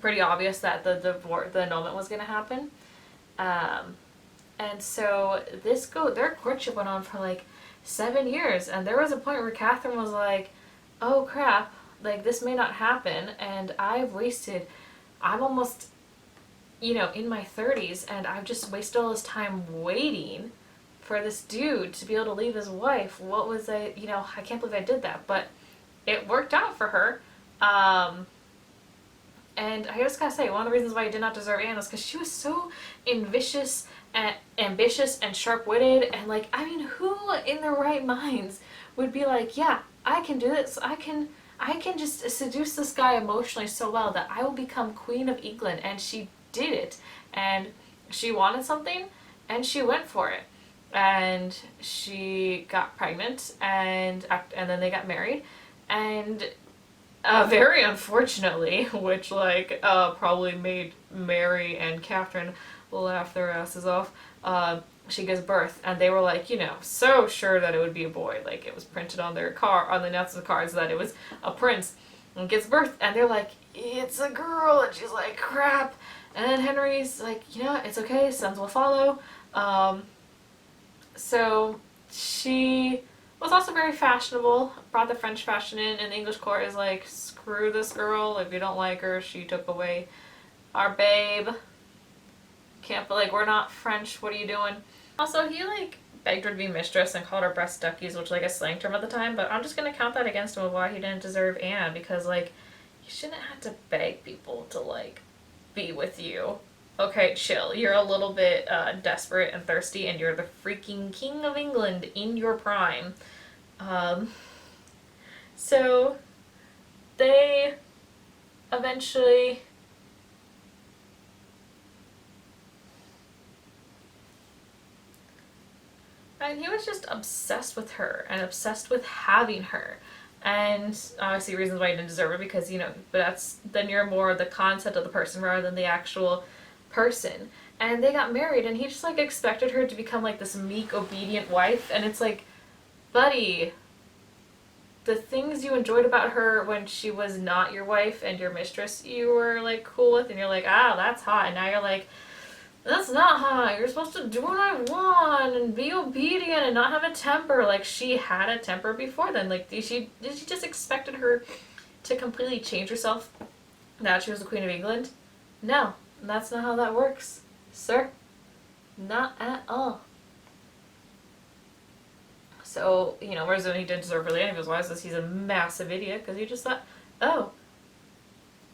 pretty obvious that the annulment was gonna happen. And so their courtship went on for like 7 years, and there was a point where Catherine was like, oh crap, like this may not happen, and I'm almost, in my 30s, and I've just wasted all this time waiting for this dude to be able to leave his wife. What was I can't believe I did that, but it worked out for her. And I just gotta say, one of the reasons why I did not deserve Anne was because she was so ambitious and sharp-witted, and like, I mean, who in their right minds would be like, yeah, I can do this, I can just seduce this guy emotionally so well that I will become Queen of England. And she did it, and she wanted something, and she went for it, and she got pregnant, and then they got married, and very unfortunately, which probably made Mary and Catherine laugh their asses off, she gives birth, and they were like, so sure that it would be a boy. Like, it was printed on their on the announcement cards that it was a prince, and gives birth, and they're like, it's a girl, and she's like, crap. And then Henry's like, it's okay, sons will follow. So she was also very fashionable, brought the French fashion in, and the English court is like, screw this girl, if you don't like her, she took away our babe. Can't, but we're not French, what are you doing? Also, he begged her to be mistress and called her breast duckies, which a slang term at the time, but I'm just gonna count that against him of why he didn't deserve Anne, because you shouldn't have to beg people to be with you. Okay, chill. You're a little bit desperate and thirsty, and you're the freaking King of England in your prime. So they eventually and he was just obsessed with her and obsessed with having her. And obviously reasons why he didn't deserve her, because, but then you're more the concept of the person rather than the actual person. And they got married, and he just expected her to become this meek, obedient wife, and it's like, buddy, the things you enjoyed about her when she was not your wife and your mistress you were cool with, and you're like, that's hot, and now you're like, that's not hot, you're supposed to do what I want and be obedient and not have a temper. She had a temper before then. Did she just expected her to completely change herself now she was the Queen of England? No, that's not how that works, sir. Not at all. So, whereas when he didn't deserve really any of his wives, was he's a massive idiot, because he just thought, oh,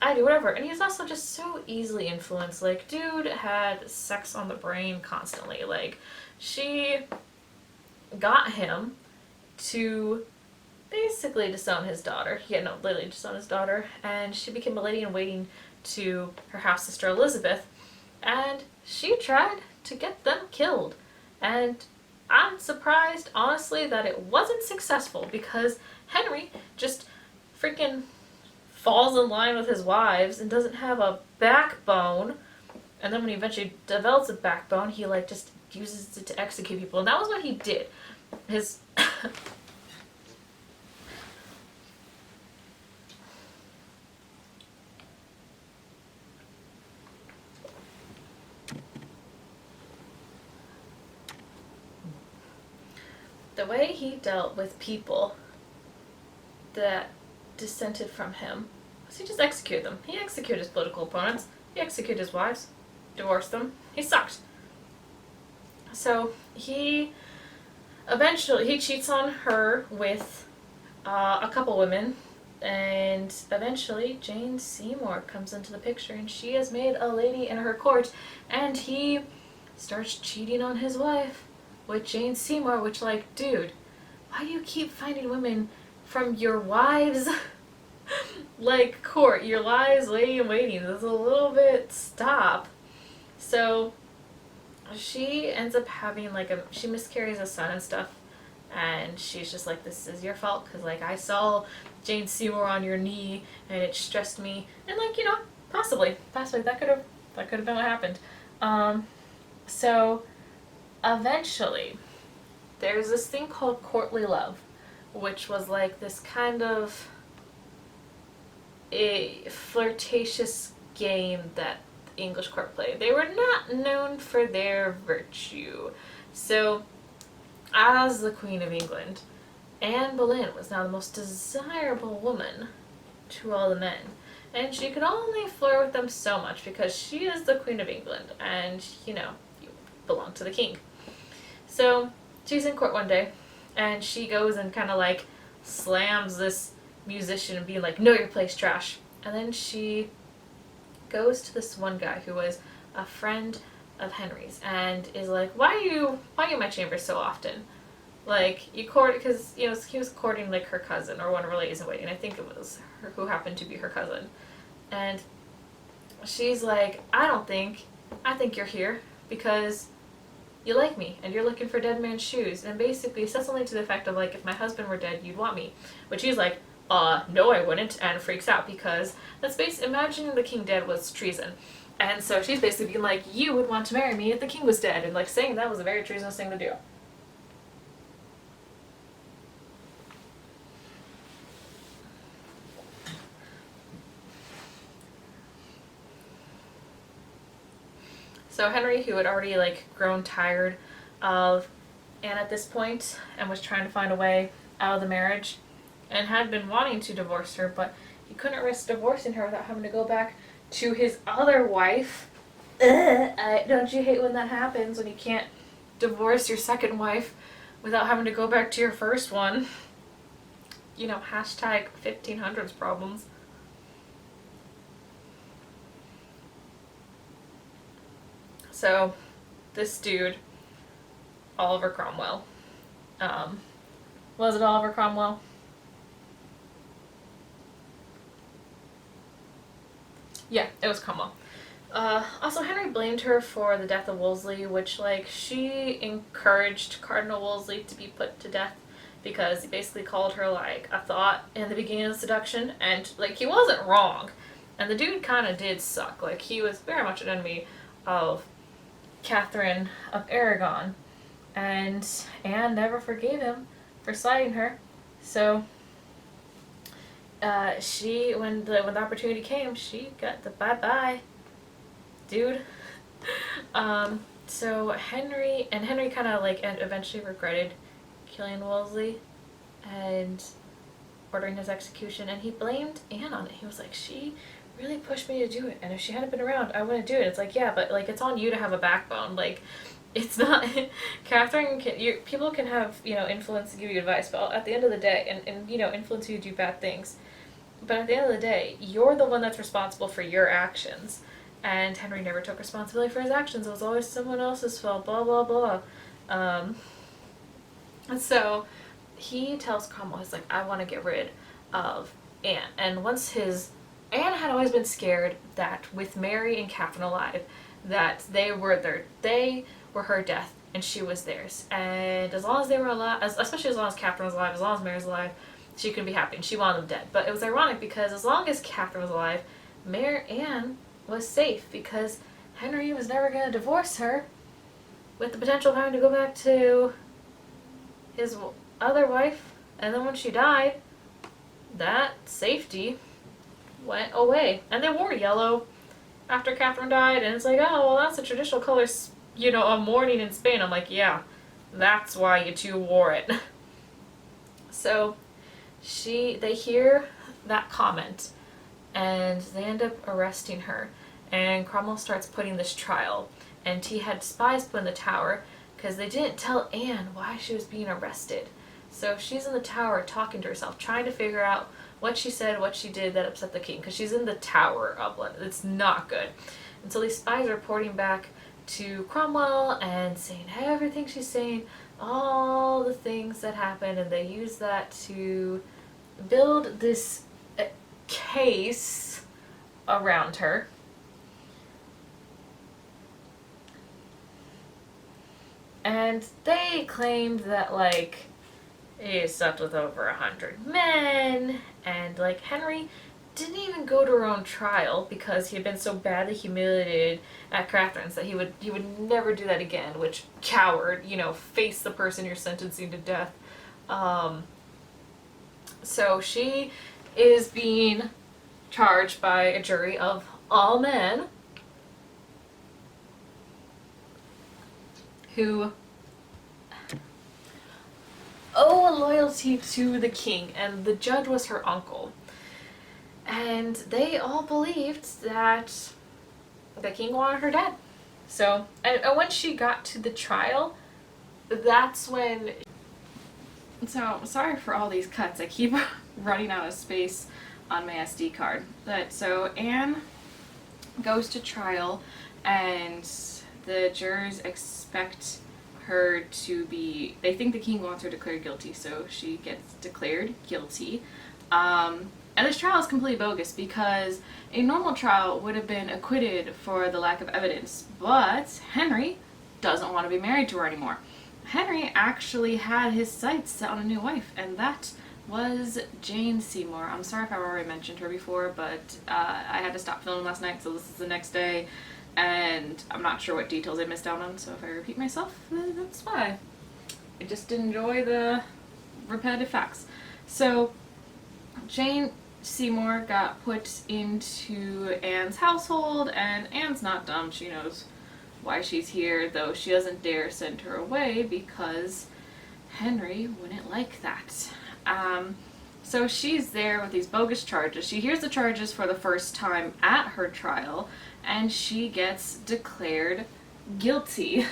I do whatever. And he was also just so easily influenced. Dude had sex on the brain constantly. She got him to basically disown his daughter. Literally disown his daughter. And she became a lady in waiting to her half-sister Elizabeth. And she tried to get them killed. And I'm surprised, honestly, that it wasn't successful, because Henry just freaking falls in line with his wives and doesn't have a backbone. And then when he eventually develops a backbone, he just uses it to execute people. And that was what he did. His the way he dealt with people that dissented from him So he just executed them. He executed his political opponents. He executed his wives. Divorced them. He sucked. So he cheats on her with a couple women, and eventually Jane Seymour comes into the picture, and she has made a lady in her court, and he starts cheating on his wife with Jane Seymour, which, like, dude, why do you keep finding women from your wives' like court, your lies lady in waiting? This is a little bit, stop. So she ends up having she miscarries a son and stuff, and she's just like, this is your fault, because, like, I saw Jane Seymour on your knee and it stressed me, and, like, you know, possibly that could have been what happened. So eventually there's this thing called courtly love, which was like this kind of a flirtatious game that the English court played. They were not known for their virtue. So as the Queen of England, Anne Boleyn was now the most desirable woman to all the men. And she could only flirt with them so much because she is the Queen of England, and, you know, you belong to the king. So she's in court one day, and she goes and kind of like slams this musician and being like, know your place, trash. And then she goes to this one guy who was a friend of Henry's and is like, why are you in my chamber so often? Like, you court, because, you know, he was courting, like, her cousin, or one of her ladies in waiting. I think it was her who happened to be her cousin. And she's like, I think you're here because you like me, and you're looking for dead man's shoes. And basically says something to the effect of, like, if my husband were dead, you'd want me. Which he's like, no, I wouldn't, and freaks out because that's imagining the king dead was treason. And so she's basically being like, you would want to marry me if the king was dead, and, like, saying that was a very treasonous thing to do. So Henry, who had already, like, grown tired of Anne at this point and was trying to find a way out of the marriage and had been wanting to divorce her, but he couldn't risk divorcing her without having to go back to his other wife. Don't you hate when that happens, when you can't divorce your second wife without having to go back to your first one? You know, hashtag 1500s problems. So, this dude, Oliver Cromwell, was it Oliver Cromwell? Yeah, it was Cromwell. Also, Henry blamed her for the death of Wolsey, which, like, she encouraged Cardinal Wolsey to be put to death because he basically called her, like, a thought in the beginning of the seduction, and, like, he wasn't wrong. And the dude kind of did suck. Like, he was very much an enemy of Catherine of Aragon, and Anne never forgave him for slighting her. So when the opportunity came, she got the bye-bye, dude. So Henry kind of, like, eventually regretted killing Wolsey and ordering his execution, and he blamed Anne on it. He was like, she really pushed me to do it, and if she hadn't been around, I wouldn't do it. It's like, yeah, but, like, it's on you to have a backbone. Like, it's not Catherine people can have, you know, influence to give you advice, but at the end of the day, and you know, influence you to do bad things, but at the end of the day, you're the one that's responsible for your actions. And Henry never took responsibility for his actions. It was always someone else's fault, blah blah blah. And so he tells Cromwell, he's like, I want to get rid of Anne. And Anne had always been scared that with Mary and Catherine alive, that they were her death and she was theirs. And as long as they were alive, especially as long as Catherine was alive, as long as Mary was alive, she could be happy, and she wanted them dead. But it was ironic because as long as Catherine was alive, Anne was safe because Henry was never going to divorce her, with the potential of having to go back to his other wife. And then when she died, that safety went away. And they wore yellow after Catherine died, and it's like, oh, well, that's a traditional color, you know, of mourning in Spain. I'm like, yeah, that's why you two wore it. So they hear that comment, and they end up arresting her. And Cromwell starts putting this trial, and he had spies put in the tower because they didn't tell Anne why she was being arrested. So she's in the tower talking to herself, trying to figure out what she said, what she did that upset the king, because she's in the Tower of London. It's not good. And so these spies are reporting back to Cromwell and saying everything she's saying, all the things that happened, and they use that to build this case around her. And they claimed that, like, he slept with over 100 men, and, like, Henry didn't even go to her own trial because he had been so badly humiliated at Catherine's that he would never do that again, which, coward, face the person you're sentencing to death. So she is being charged by a jury of all men who owe a loyalty to the king, and the judge was her uncle. And they all believed that the king wanted her dead. So, and when she got to the trial, that's when... So, sorry for all these cuts. I keep running out of space on my SD card. But, so Anne goes to trial, and the jurors expect her to be... They think the king wants her declared guilty, so she gets declared guilty. And this trial is completely bogus because a normal trial would have been acquitted for the lack of evidence, but Henry doesn't want to be married to her anymore. Henry actually had his sights set on a new wife, and that was Jane Seymour. I'm sorry if I've already mentioned her before, but I had to stop filming last night, so this is the next day, and I'm not sure what details I missed out on, so if I repeat myself, that's why. I just enjoy the repetitive facts. So, Jane Seymour got put into Anne's household, and Anne's not dumb. She knows why she's here, though she doesn't dare send her away because Henry wouldn't like that. So she's there with these bogus charges. She hears the charges for the first time at her trial, and she gets declared guilty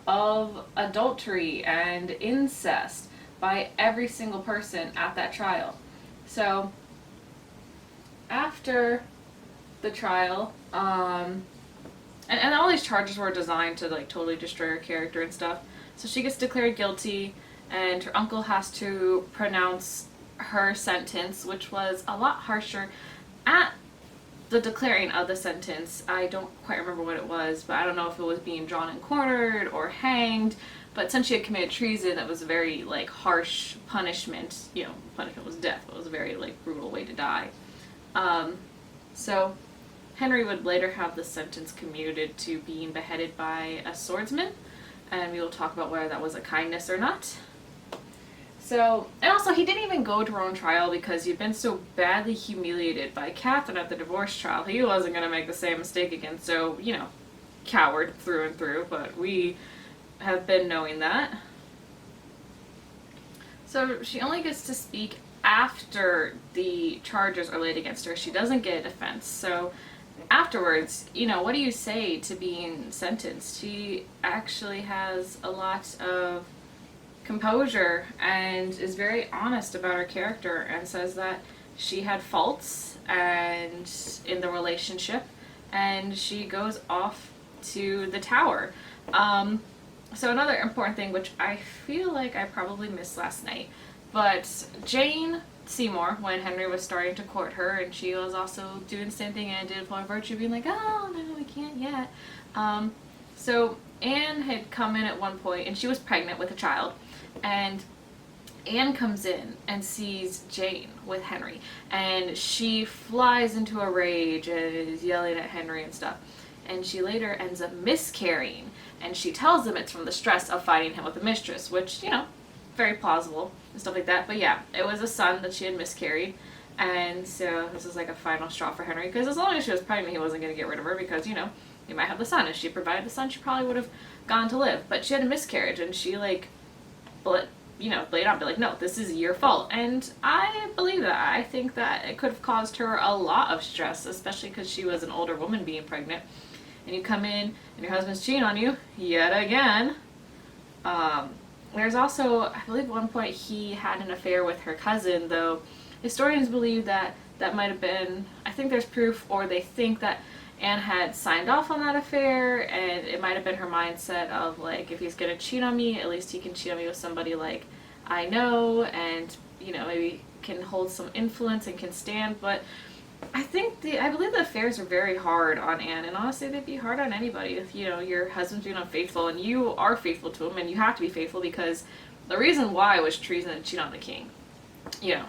of adultery and incest by every single person at that trial. So, after the trial, and all these charges were designed to, like, totally destroy her character and stuff. So she gets declared guilty, and her uncle has to pronounce her sentence, which was a lot harsher. At the declaring of the sentence, I don't quite remember what it was, but I don't know if it was being drawn and quartered or hanged. But since she had committed treason, that was a very, like, harsh punishment. Punishment was death, but it was a very, like, brutal way to die. So Henry would later have the sentence commuted to being beheaded by a swordsman, and we will talk about whether that was a kindness or not. So, and also he didn't even go to her own trial because he'd been so badly humiliated by Catherine at the divorce trial. He wasn't going to make the same mistake again, so, coward through and through, but we have been knowing that. So she only gets to speak after the charges are laid against her. She doesn't get a defense. So afterwards, what do you say to being sentenced? She actually has a lot of composure and is very honest about her character and says that she had faults and in the relationship, and she goes off to the Tower. So another important thing, which I feel like I probably missed last night, but Jane Seymour, when Henry was starting to court her, and she was also doing the same thing Anne did, Point of Virtue, being like, oh, no, we can't yet. So Anne had come in at one point, and she was pregnant with a child, and Anne comes in and sees Jane with Henry, and she flies into a rage and is yelling at Henry and stuff. And she later ends up miscarrying, and she tells him it's from the stress of fighting him with a mistress, which, very plausible and stuff like that. But yeah, it was a son that she had miscarried, and so this is like a final straw for Henry, because as long as she was pregnant, he wasn't going to get rid of her, because, he might have the son. If she provided the son, she probably would have gone to live. But she had a miscarriage, and she, lay it out, be like, no, this is your fault. And I believe that. I think that it could have caused her a lot of stress, especially because she was an older woman being pregnant. And you come in and your husband's cheating on you yet again. There's also, I believe at one point he had an affair with her cousin, though historians believe that that might have been, I think there's proof, or they think that Anne had signed off on that affair, and it might have been her mindset of, like, if he's going to cheat on me, at least he can cheat on me with somebody, like, I know, and, maybe can hold some influence and can stand. But I believe the affairs are very hard on Anne, and honestly, they'd be hard on anybody if, your husband's being unfaithful, and you are faithful to him, and you have to be faithful, because the reason why was treason to cheat on the king,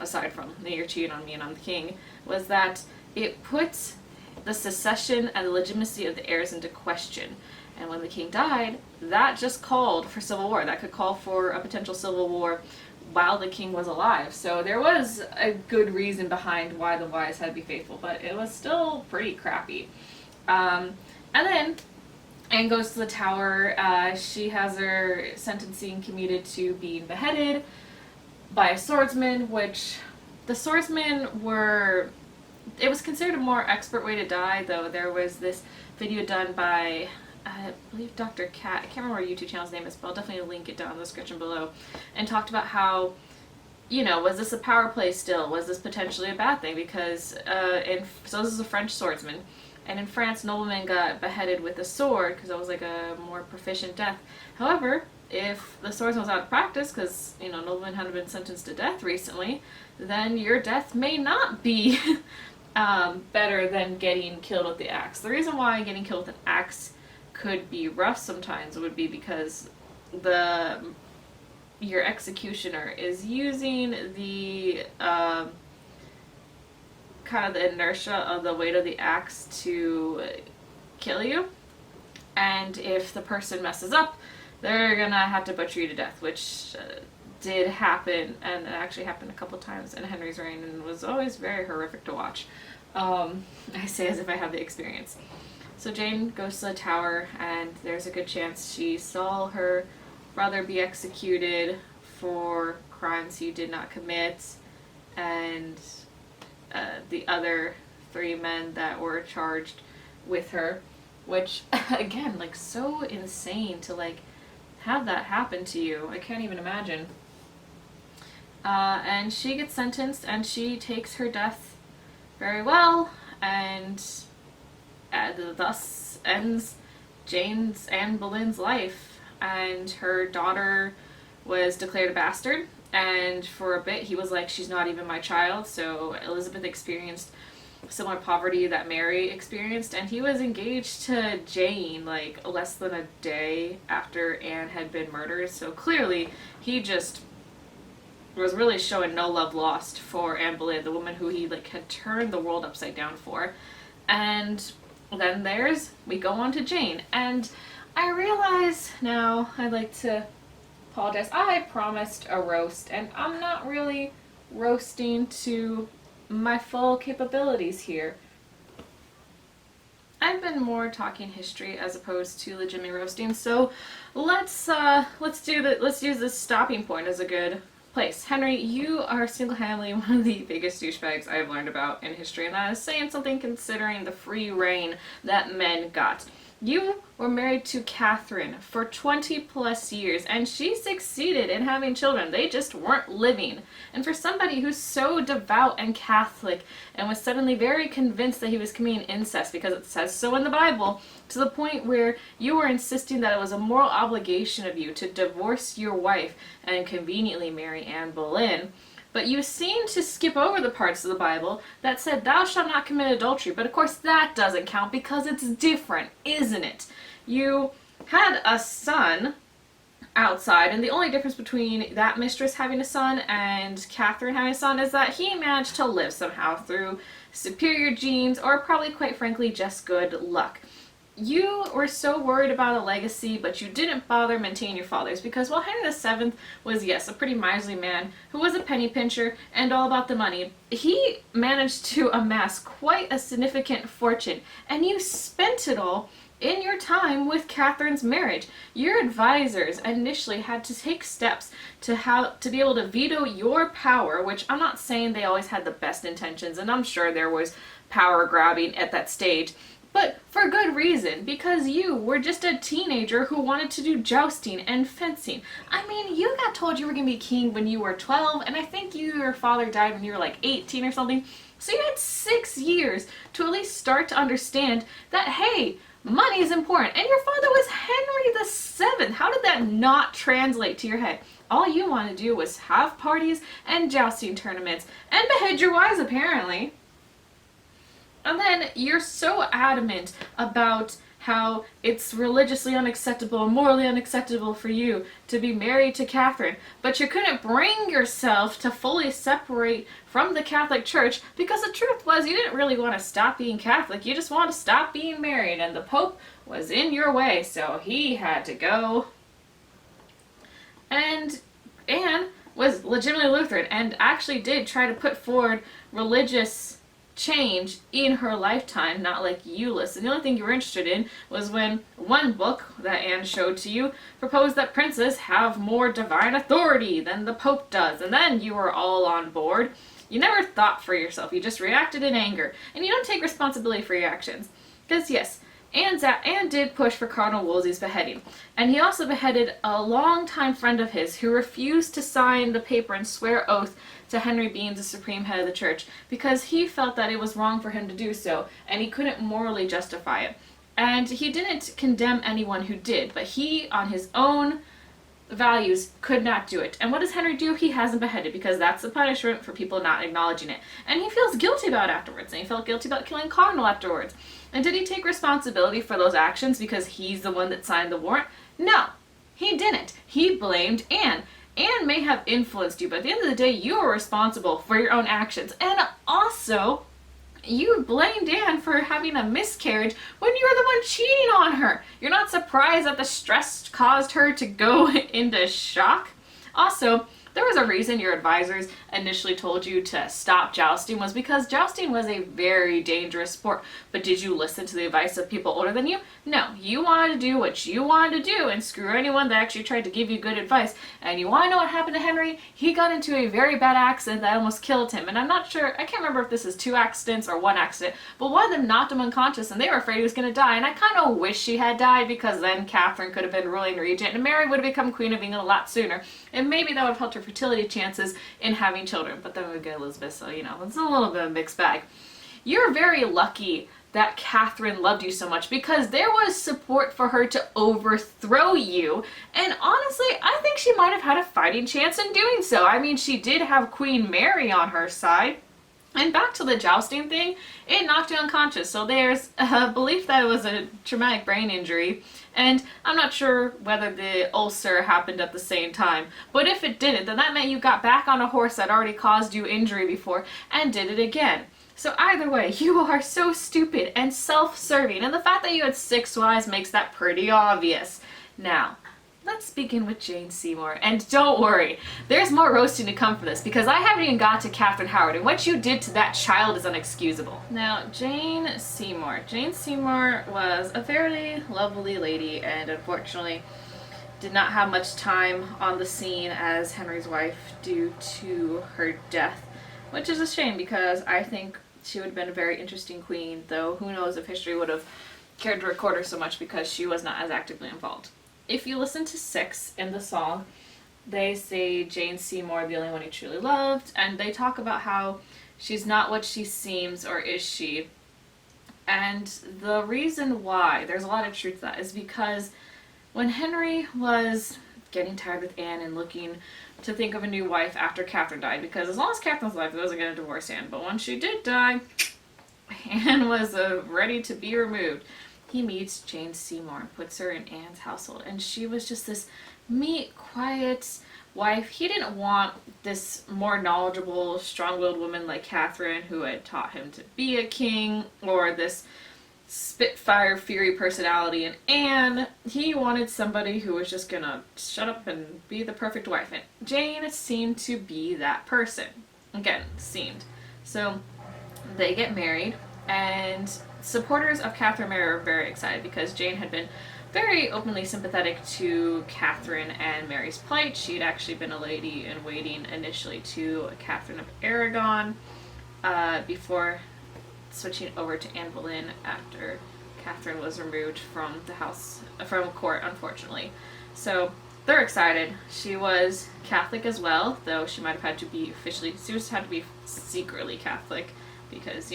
aside from you're cheating on me and I'm the king, was that it puts the succession and the legitimacy of the heirs into question. And when the king died, that just called for civil war. That could call for a potential civil war while the king was alive. So there was a good reason behind why the wives had to be faithful, but it was still pretty crappy. And then Anne goes to the Tower. She has her sentencing commuted to being beheaded by a swordsman, which the swordsmen it was considered a more expert way to die, though there was this video done by, I believe, Dr. Cat. I can't remember what her YouTube channel's name is, but I'll definitely link it down in the description below, and talked about how, was this a power play still? Was this potentially a bad thing? Because, so this is a French swordsman, and in France, noblemen got beheaded with a sword, because that was like a more proficient death. However, if the swordsman was out of practice, because, noblemen hadn't been sentenced to death recently, then your death may not be better than getting killed with the axe. The reason why getting killed with an axe could be rough sometimes would be because your executioner is using the kind of the inertia of the weight of the axe to kill you, and if the person messes up, they're gonna have to butcher you to death, which did happen, and it actually happened a couple times in Henry's reign, and was always very horrific to watch. I say as if I have the experience. So Jane goes to the Tower, and there's a good chance she saw her brother be executed for crimes he did not commit, and the other 3 men that were charged with her, which, again, like, so insane to, like, have that happen to you. I can't even imagine. And she gets sentenced, and she takes her death very well, and thus ends Jane's and Boleyn's life. And her daughter was declared a bastard, and for a bit he was like, she's not even my child. So Elizabeth experienced similar poverty that Mary experienced, and he was engaged to Jane like less than a day after Anne had been murdered. So clearly he just was really showing no love lost for Anne Boleyn, the woman who he like had turned the world upside down for. And then we go on to Jane, and I realize now I'd like to apologize. I promised a roast, and I'm not really roasting to my full capabilities here. I've been more talking history as opposed to legitimately roasting, so let's use this stopping point as a good place. Henry, you are single-handedly one of the biggest douchebags I've learned about in history, and that is saying something considering the free reign that men got. You were married to Catherine for 20 plus years, and she succeeded in having children. They just weren't living. And for somebody who's so devout and Catholic and was suddenly very convinced that he was committing incest because it says so in the Bible, to the point where you were insisting that it was a moral obligation of you to divorce your wife and conveniently marry Anne Boleyn. But you seem to skip over the parts of the Bible that said, thou shalt not commit adultery. But of course that doesn't count because it's different, isn't it? You had a son outside, and the only difference between that mistress having a son and Catherine having a son is that he managed to live somehow through superior genes, or probably, quite frankly, just good luck. You were so worried about a legacy, but you didn't bother maintaining your father's, because while Henry VII was, yes, a pretty miserly man who was a penny pincher and all about the money, he managed to amass quite a significant fortune, and you spent it all in your time with Catherine's marriage. Your advisors initially had to take steps to be able to veto your power, which I'm not saying they always had the best intentions, and I'm sure there was power grabbing at that stage, but for good reason, because you were just a teenager who wanted to do jousting and fencing. I mean, you got told you were going to be king when you were 12, and I think your father died when you were like 18 or something. So you had 6 years to at least start to understand that, hey, money is important. And your father was Henry VII. How did that not translate to your head? All you wanted to do was have parties and jousting tournaments and behead your wives, apparently. And then you're so adamant about how it's religiously unacceptable and morally unacceptable for you to be married to Catherine, but you couldn't bring yourself to fully separate from the Catholic Church, because the truth was you didn't really want to stop being Catholic, you just wanted to stop being married, and the Pope was in your way, so he had to go. And Anne was legitimately Lutheran and actually did try to put forward religious change in her lifetime, not like you listen. The only thing you were interested in was when one book that Anne showed to you proposed that princes have more divine authority than the Pope does, and then you were all on board. You never thought for yourself, you just reacted in anger, and you don't take responsibility for your actions. Because yes, Anne did push for Cardinal Wolsey's beheading, and he also beheaded a longtime friend of his who refused to sign the paper and swear oath to Henry being the supreme head of the church, because he felt that it was wrong for him to do so, and he couldn't morally justify it. And he didn't condemn anyone who did, but he, on his own values, could not do it. And what does Henry do? He has him beheaded, because that's the punishment for people not acknowledging it. And he feels guilty about it afterwards, and he felt guilty about killing Cardinal afterwards. And did he take responsibility for those actions because he's the one that signed the warrant? No, he didn't. He blamed Anne. Anne may have influenced you, but at the end of the day, you are responsible for your own actions. And also, you blamed Anne for having a miscarriage when you were the one cheating on her. You're not surprised that the stress caused her to go into shock? Also, there was a reason your advisors initially told you to stop jousting, was because jousting was a very dangerous sport. But did you listen to the advice of people older than you? No, you wanted to do what you wanted to do and screw anyone that actually tried to give you good advice. And you want to know what happened to Henry? He got into a very bad accident that almost killed him. And I'm not sure, I can't remember if this is 2 accidents or 1 accident, but one of them knocked him unconscious and they were afraid he was going to die. And I kind of wish she had died, because then Catherine could have been ruling regent and Mary would have become Queen of England a lot sooner. And maybe that would have helped her fertility chances in having children. But then we get Elizabeth, so it's a little bit of a mixed bag. You're very lucky that Catherine loved you so much, because there was support for her to overthrow you, and honestly, I think she might have had a fighting chance in doing so. I mean, she did have Queen Mary on her side. And back to the jousting thing, it knocked you unconscious, so there's a belief that it was a traumatic brain injury, and I'm not sure whether the ulcer happened at the same time, but if it didn't, then that meant you got back on a horse that already caused you injury before and did it again. So either way, you are so stupid and self-serving, and the fact that you had 6 wives makes that pretty obvious. Now, let's begin with Jane Seymour, and don't worry, there's more roasting to come for this, because I haven't even got to Katherine Howard, and what you did to that child is unexcusable. Now, Jane Seymour. Jane Seymour was a fairly lovely lady, and unfortunately did not have much time on the scene as Henry's wife due to her death, which is a shame, because I think she would have been a very interesting queen, though who knows if history would have cared to record her so much, because she was not as actively involved. If you listen to 6 in the song, they say Jane Seymour, the only one he truly loved, and they talk about how she's not what she seems, or is she? And the reason why, there's a lot of truth to that, is because when Henry was getting tired with Anne and looking to think of a new wife after Catherine died, because as long as Catherine's alive, he wasn't going to divorce Anne, but when she did die, Anne was ready to be removed. He meets Jane Seymour and puts her in Anne's household, and she was just this meek, quiet wife. He didn't want this more knowledgeable, strong-willed woman like Catherine, who had taught him to be a king, or this spitfire, fiery personality in Anne. He wanted somebody who was just gonna shut up and be the perfect wife, and Jane seemed to be that person. Again, seemed. So they get married, and supporters of Catherine Mary were very excited because Jane had been very openly sympathetic to Catherine and Mary's plight. She'd actually been a lady in waiting initially to Catherine of Aragon before switching over to Anne Boleyn after Catherine was removed from court, unfortunately. So they're excited. She was Catholic as well, though she might have had to be secretly Catholic because,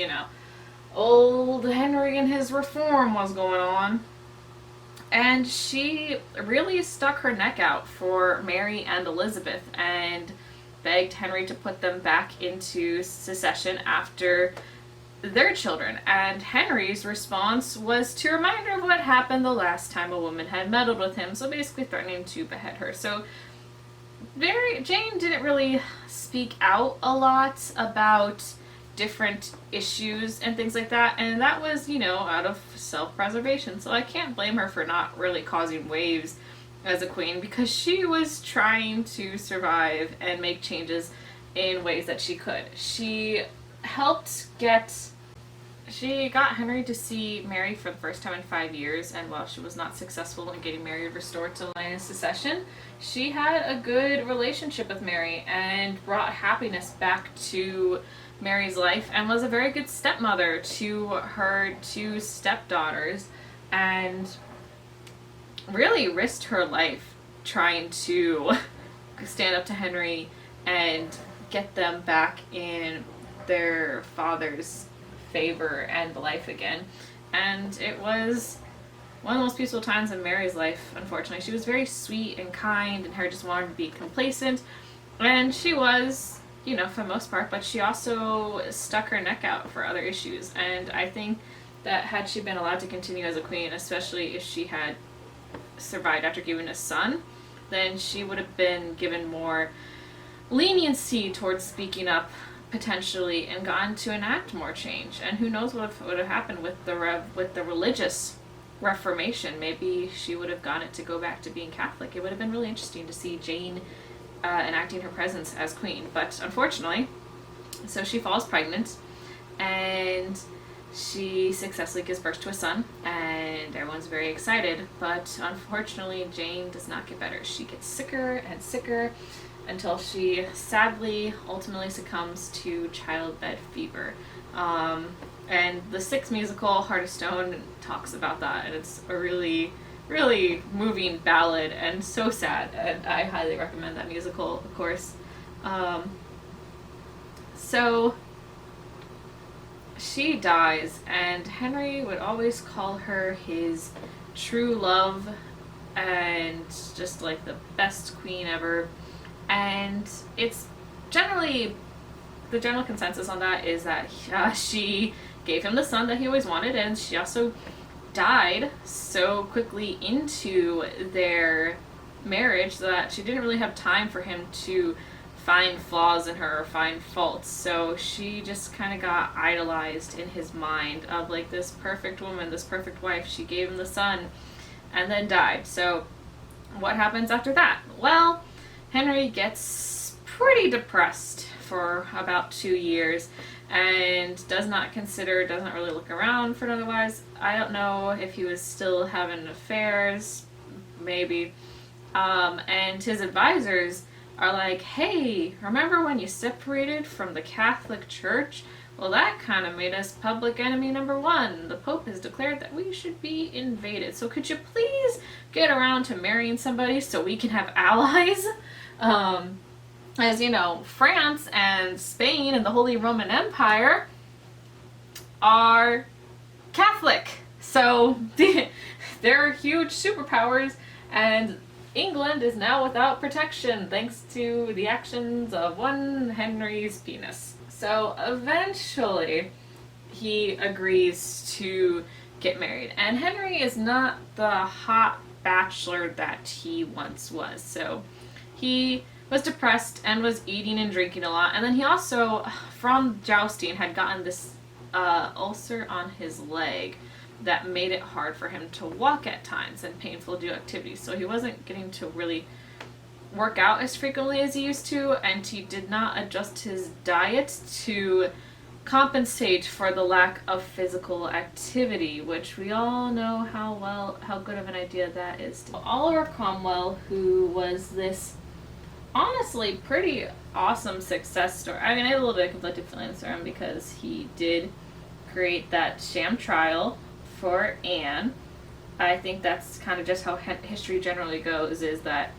old Henry and his reform was going on. And she really stuck her neck out for Mary and Elizabeth and begged Henry to put them back into succession after their children. And Henry's response was to remind her of what happened the last time a woman had meddled with him, so basically threatening to behead her. So Jane didn't really speak out a lot about different issues and things like that, and that was, out of self-preservation. So I can't blame her for not really causing waves as a queen, because she was trying to survive and make changes in ways that she could. She got Henry to see Mary for the first time in 5 years, and while she was not successful in getting Mary restored to the line of succession, she had a good relationship with Mary and brought happiness back to Mary's life and was a very good stepmother to her 2 stepdaughters, and really risked her life trying to stand up to Henry and get them back in their father's favor and life again. And it was one of the most peaceful times in Mary's life, unfortunately. She was very sweet and kind, and her just wanted to be complacent, and she was, for the most part, but she also stuck her neck out for other issues. And I think that had she been allowed to continue as a queen, especially if she had survived after giving a son, then she would have been given more leniency towards speaking up, potentially, and gotten to enact more change. And who knows what would have happened with the religious Reformation. Maybe she would have gotten it to go back to being Catholic. It would have been really interesting to see Jane enacting her presence as queen. But unfortunately, so she falls pregnant, and she successfully gives birth to a son, and everyone's very excited. But unfortunately, Jane does not get better. She gets sicker and sicker until she sadly ultimately succumbs to childbed fever. And the Sixth musical, Heart of Stone, talks about that, and it's a really, really moving ballad and so sad, and I highly recommend that musical, of course. So she dies, and Henry would always call her his true love and just like the best queen ever. And it's generally, the general consensus on that is that she gave him the son that he always wanted, and she also died so quickly into their marriage that she didn't really have time for him to find flaws in her or find faults. So she just kind of got idolized in his mind of like this perfect woman, this perfect wife. She gave him the son and then died. So what happens after that? Well, Henry gets pretty depressed for about 2 years and doesn't really look around for another wives. I don't know if he was still having affairs, maybe. And his advisors are like, hey, remember when you separated from the Catholic Church? Well, that kind of made us public enemy number 1. The Pope has declared that we should be invaded. So could you please get around to marrying somebody so we can have allies? As you know, France and Spain and the Holy Roman Empire are Catholic. So they're huge superpowers, and England is now without protection thanks to the actions of one Henry's penis. So eventually he agrees to get married, and Henry is not the hot bachelor that he once was. So he was depressed and was eating and drinking a lot, and then he also, from jousting, had gotten this ulcer on his leg that made it hard for him to walk at times and painful to do activities. So he wasn't getting to really work out as frequently as he used to, and he did not adjust his diet to compensate for the lack of physical activity, which we all know how good of an idea that is. Oliver Cromwell, who was this honestly pretty awesome success story. I mean, I have a little bit of conflicted feelings for him because he did create that sham trial for Anne. I think that's kind of just how history generally goes, is that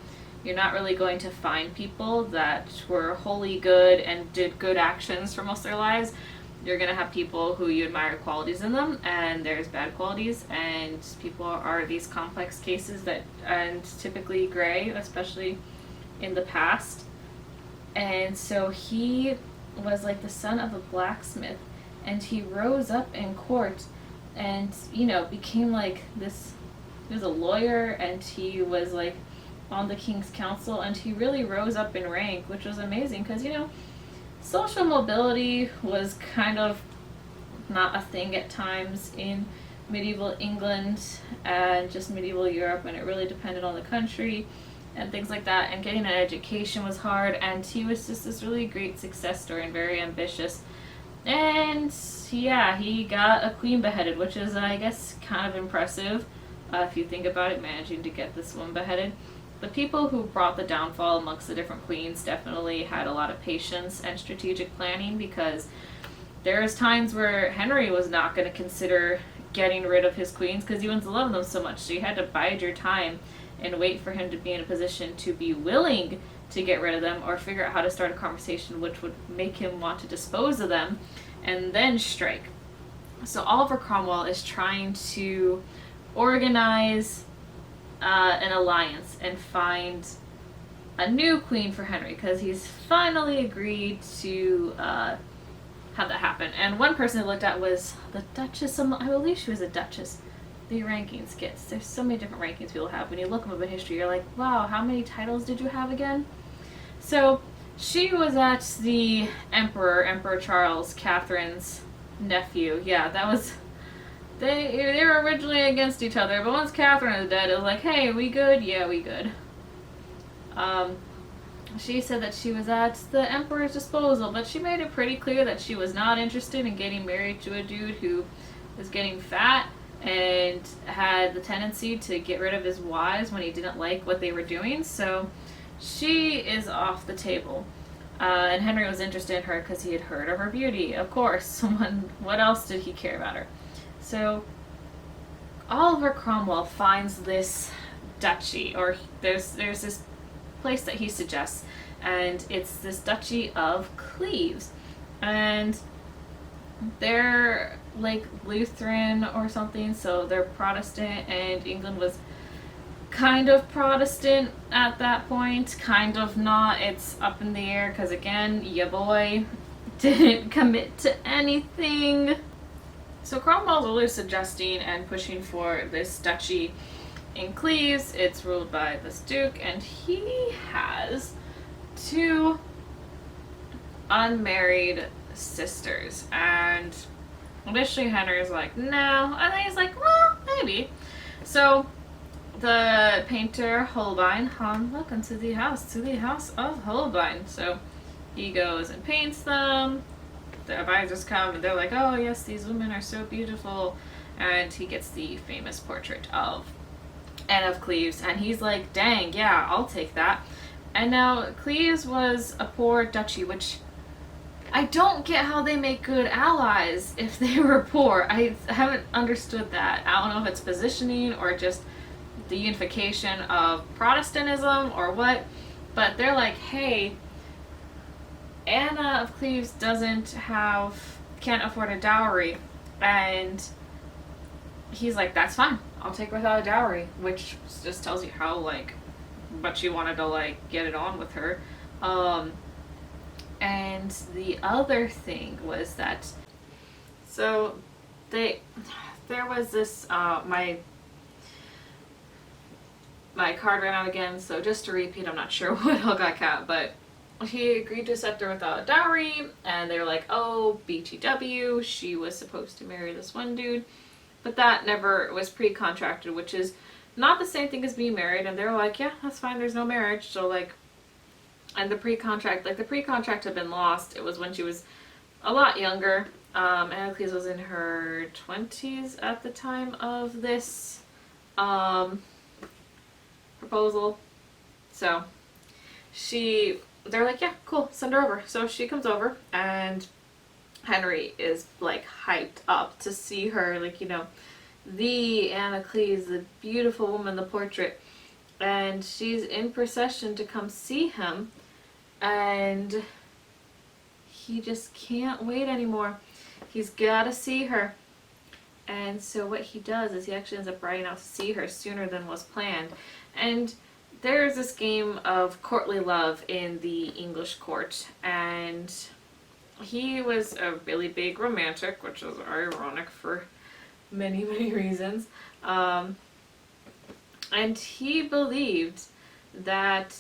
you're not really going to find people that were wholly good and did good actions for most of their lives. You're going to have people who you admire qualities in them, and there's bad qualities, and people are these complex cases that, and typically gray, especially in the past. And so he was like the son of a blacksmith, and he rose up in court and, you know, became like this. He was a lawyer, and he was like on the king's council, and he really rose up in rank, which was amazing because, you know, social mobility was kind of not a thing at times in medieval England and just medieval Europe, and it really depended on the country and things like that, and getting an education was hard, and he was just this really great success story and very ambitious. And yeah, he got a queen beheaded, which is, I guess, kind of impressive if you think about it, managing to get this one beheaded. The people who brought the downfall amongst the different queens definitely had a lot of patience and strategic planning, because there was times where Henry was not going to consider getting rid of his queens because he wants to love them so much. So you had to bide your time and wait for him to be in a position to be willing to get rid of them, or figure out how to start a conversation which would make him want to dispose of them, and then strike. So Oliver Cromwell is trying to organize an alliance and find a new queen for Henry, because he's finally agreed to have that happen. And one person I looked at was the Duchess of, I believe she was a Duchess. The rankings gets, there's so many different rankings people have. When you look them up in history, you're like, wow, how many titles did you have again? So she was at the Emperor Charles, Catherine's nephew. Yeah, that was, they were originally against each other, but once Catherine is dead, it was like, hey, we good? Yeah, we good. She said that she was at the Emperor's disposal, but she made it pretty clear that she was not interested in getting married to a dude who was getting fat and had the tendency to get rid of his wives when he didn't like what they were doing. So she is off the table. And Henry was interested in her because he had heard of her beauty. Of course, what else did he care about her? So Oliver Cromwell finds this duchy, or there's this place that he suggests, and it's this Duchy of Cleves, and they're like Lutheran or something, so they're Protestant, and England was kind of Protestant at that point, kind of not. It's up in the air because, again, ya boy didn't commit to anything. So Cromwell's really suggesting and pushing for this duchy in Cleves. It's ruled by this duke, and he has 2 unmarried sisters. And initially Henry's like, no, and then he's like, well, maybe. So the painter Holbein, welcome to the house of Holbein. So he goes and paints them. The advisors come and they're like, oh yes, these women are so beautiful, and he gets the famous portrait of Anne of Cleves, and he's like, dang, yeah, I'll take that. And now Cleves was a poor duchy, which I don't get how they make good allies if they were poor. I haven't understood that. I don't know if it's positioning or just the unification of Protestantism or what, but they're like, hey, Anna of Cleves can't afford a dowry, and he's like, that's fine, I'll take without a dowry, which just tells you how, like, much he wanted to, like, get it on with her. And the other thing was that, so there was this, my card ran out again, so just to repeat, I'm not sure what all got cut, but he agreed to accept her without a dowry, and they were like, oh, BTW, she was supposed to marry this one dude, but that never was pre-contracted, which is not the same thing as being married, and they're like, yeah, that's fine, there's no marriage, so, like, and the pre-contract had been lost. It was when she was a lot younger, Anaclees was in her 20s at the time of this proposal. So they're like, yeah, cool, send her over. So she comes over, and Henry is like hyped up to see her, like, the Anaclees, the beautiful woman, the portrait. And she's in procession to come see him, and he just can't wait anymore. He's gotta see her. And so what he does is he actually ends up riding out to see her sooner than was planned. And there's this game of courtly love in the English court, and he was a really big romantic, which is ironic for many, many reasons. And he believed that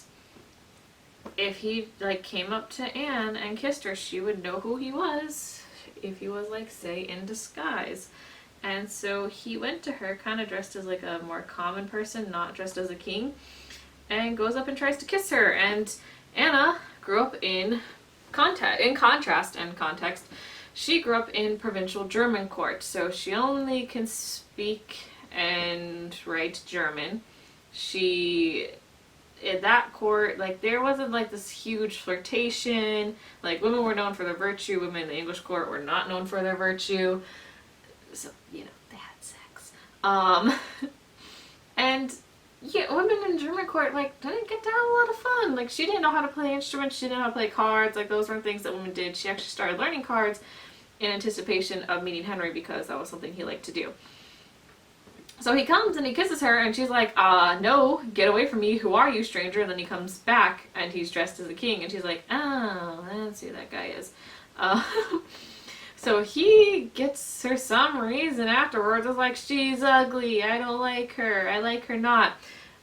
if he came up to Anne and kissed her, she would know who he was if he was say in disguise. And so he went to her kind of dressed as a more common person, not dressed as a king, and goes up and tries to kiss her. And Anna grew up in contrast and context, she grew up in provincial German court, so she only can speak and write German. In that court, there wasn't this huge flirtation. Women were known for their virtue, women in the English court were not known for their virtue. So, they had sex. And yeah, women in German court, didn't get to have a lot of fun. She didn't know how to play instruments, she didn't know how to play cards, those weren't things that women did. She actually started learning cards in anticipation of meeting Henry because that was something he liked to do. So he comes and he kisses her, and she's like, no, get away from me, who are you, stranger? And then he comes back, and he's dressed as a king, and she's like, oh, that's who that guy is. So he gets her some reason afterwards. It's like, she's ugly, I don't like her, I like her not.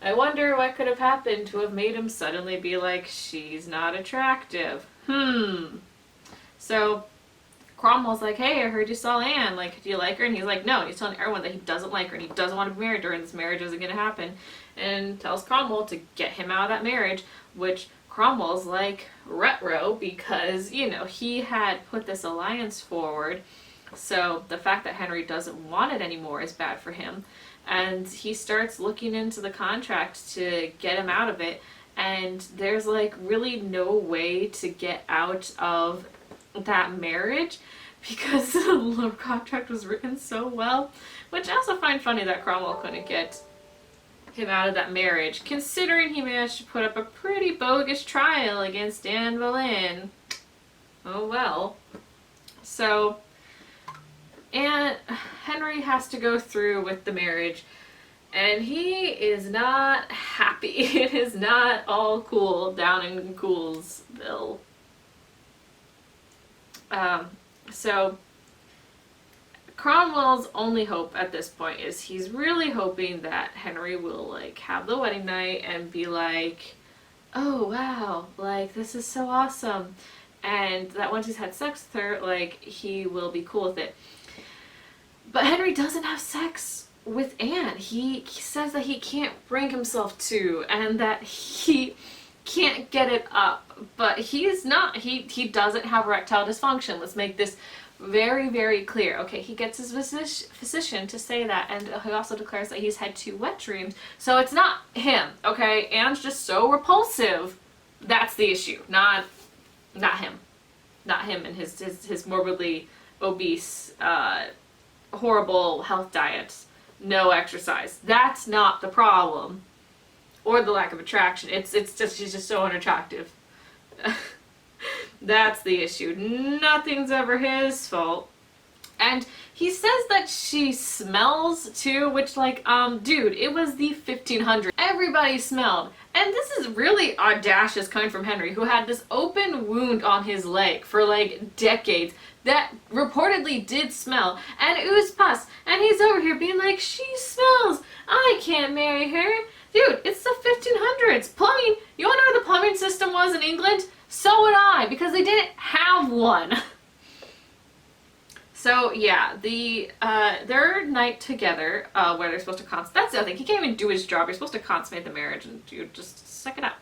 I wonder what could have happened to have made him suddenly be like, she's not attractive. So Cromwell's like, hey, I heard you saw Anne, do you like her? And he's like, no, and he's telling everyone that he doesn't like her, and he doesn't want to be married to her, and this marriage isn't going to happen, and tells Cromwell to get him out of that marriage, which Cromwell's retro, because, he had put this alliance forward, so the fact that Henry doesn't want it anymore is bad for him, and he starts looking into the contract to get him out of it, and there's really no way to get out of that marriage because the contract was written so well, which I also find funny that Cromwell couldn't get him out of that marriage, considering he managed to put up a pretty bogus trial against Anne Boleyn. Oh well. So, and Henry has to go through with the marriage, and he is not happy. It is not all cool down in Coolsville. So Cromwell's only hope at this point is he's really hoping that Henry will have the wedding night and be like, oh wow, this is so awesome, and that once he's had sex with her, he will be cool with it. But Henry doesn't have sex with Anne. He says that he can't bring himself to, and that he can't get it up, but he doesn't have erectile dysfunction. Let's make this very, very clear. Okay, he gets his physician to say that, and he also declares that he's had 2 wet dreams, so it's not him, okay? Anne's just so repulsive. That's the issue, not him. Not him and his morbidly obese, horrible health diets, no exercise. That's not the problem. Or the lack of attraction. It's just, she's just so unattractive. That's the issue. Nothing's ever his fault. And he says that she smells too, which dude, it was the 1500s. Everybody smelled. And this is really audacious coming from Henry, who had this open wound on his leg for decades that reportedly did smell and oozed pus. And he's over here being like, she smells, I can't marry her. Dude, it's the 1500s. Plumbing, you wanna know what the plumbing system was in England? So would I, because they didn't have one. So yeah, their night together, where they're supposed to consummate, that's the other thing, he can't even do his job. You're supposed to consummate the marriage, and you just suck it up.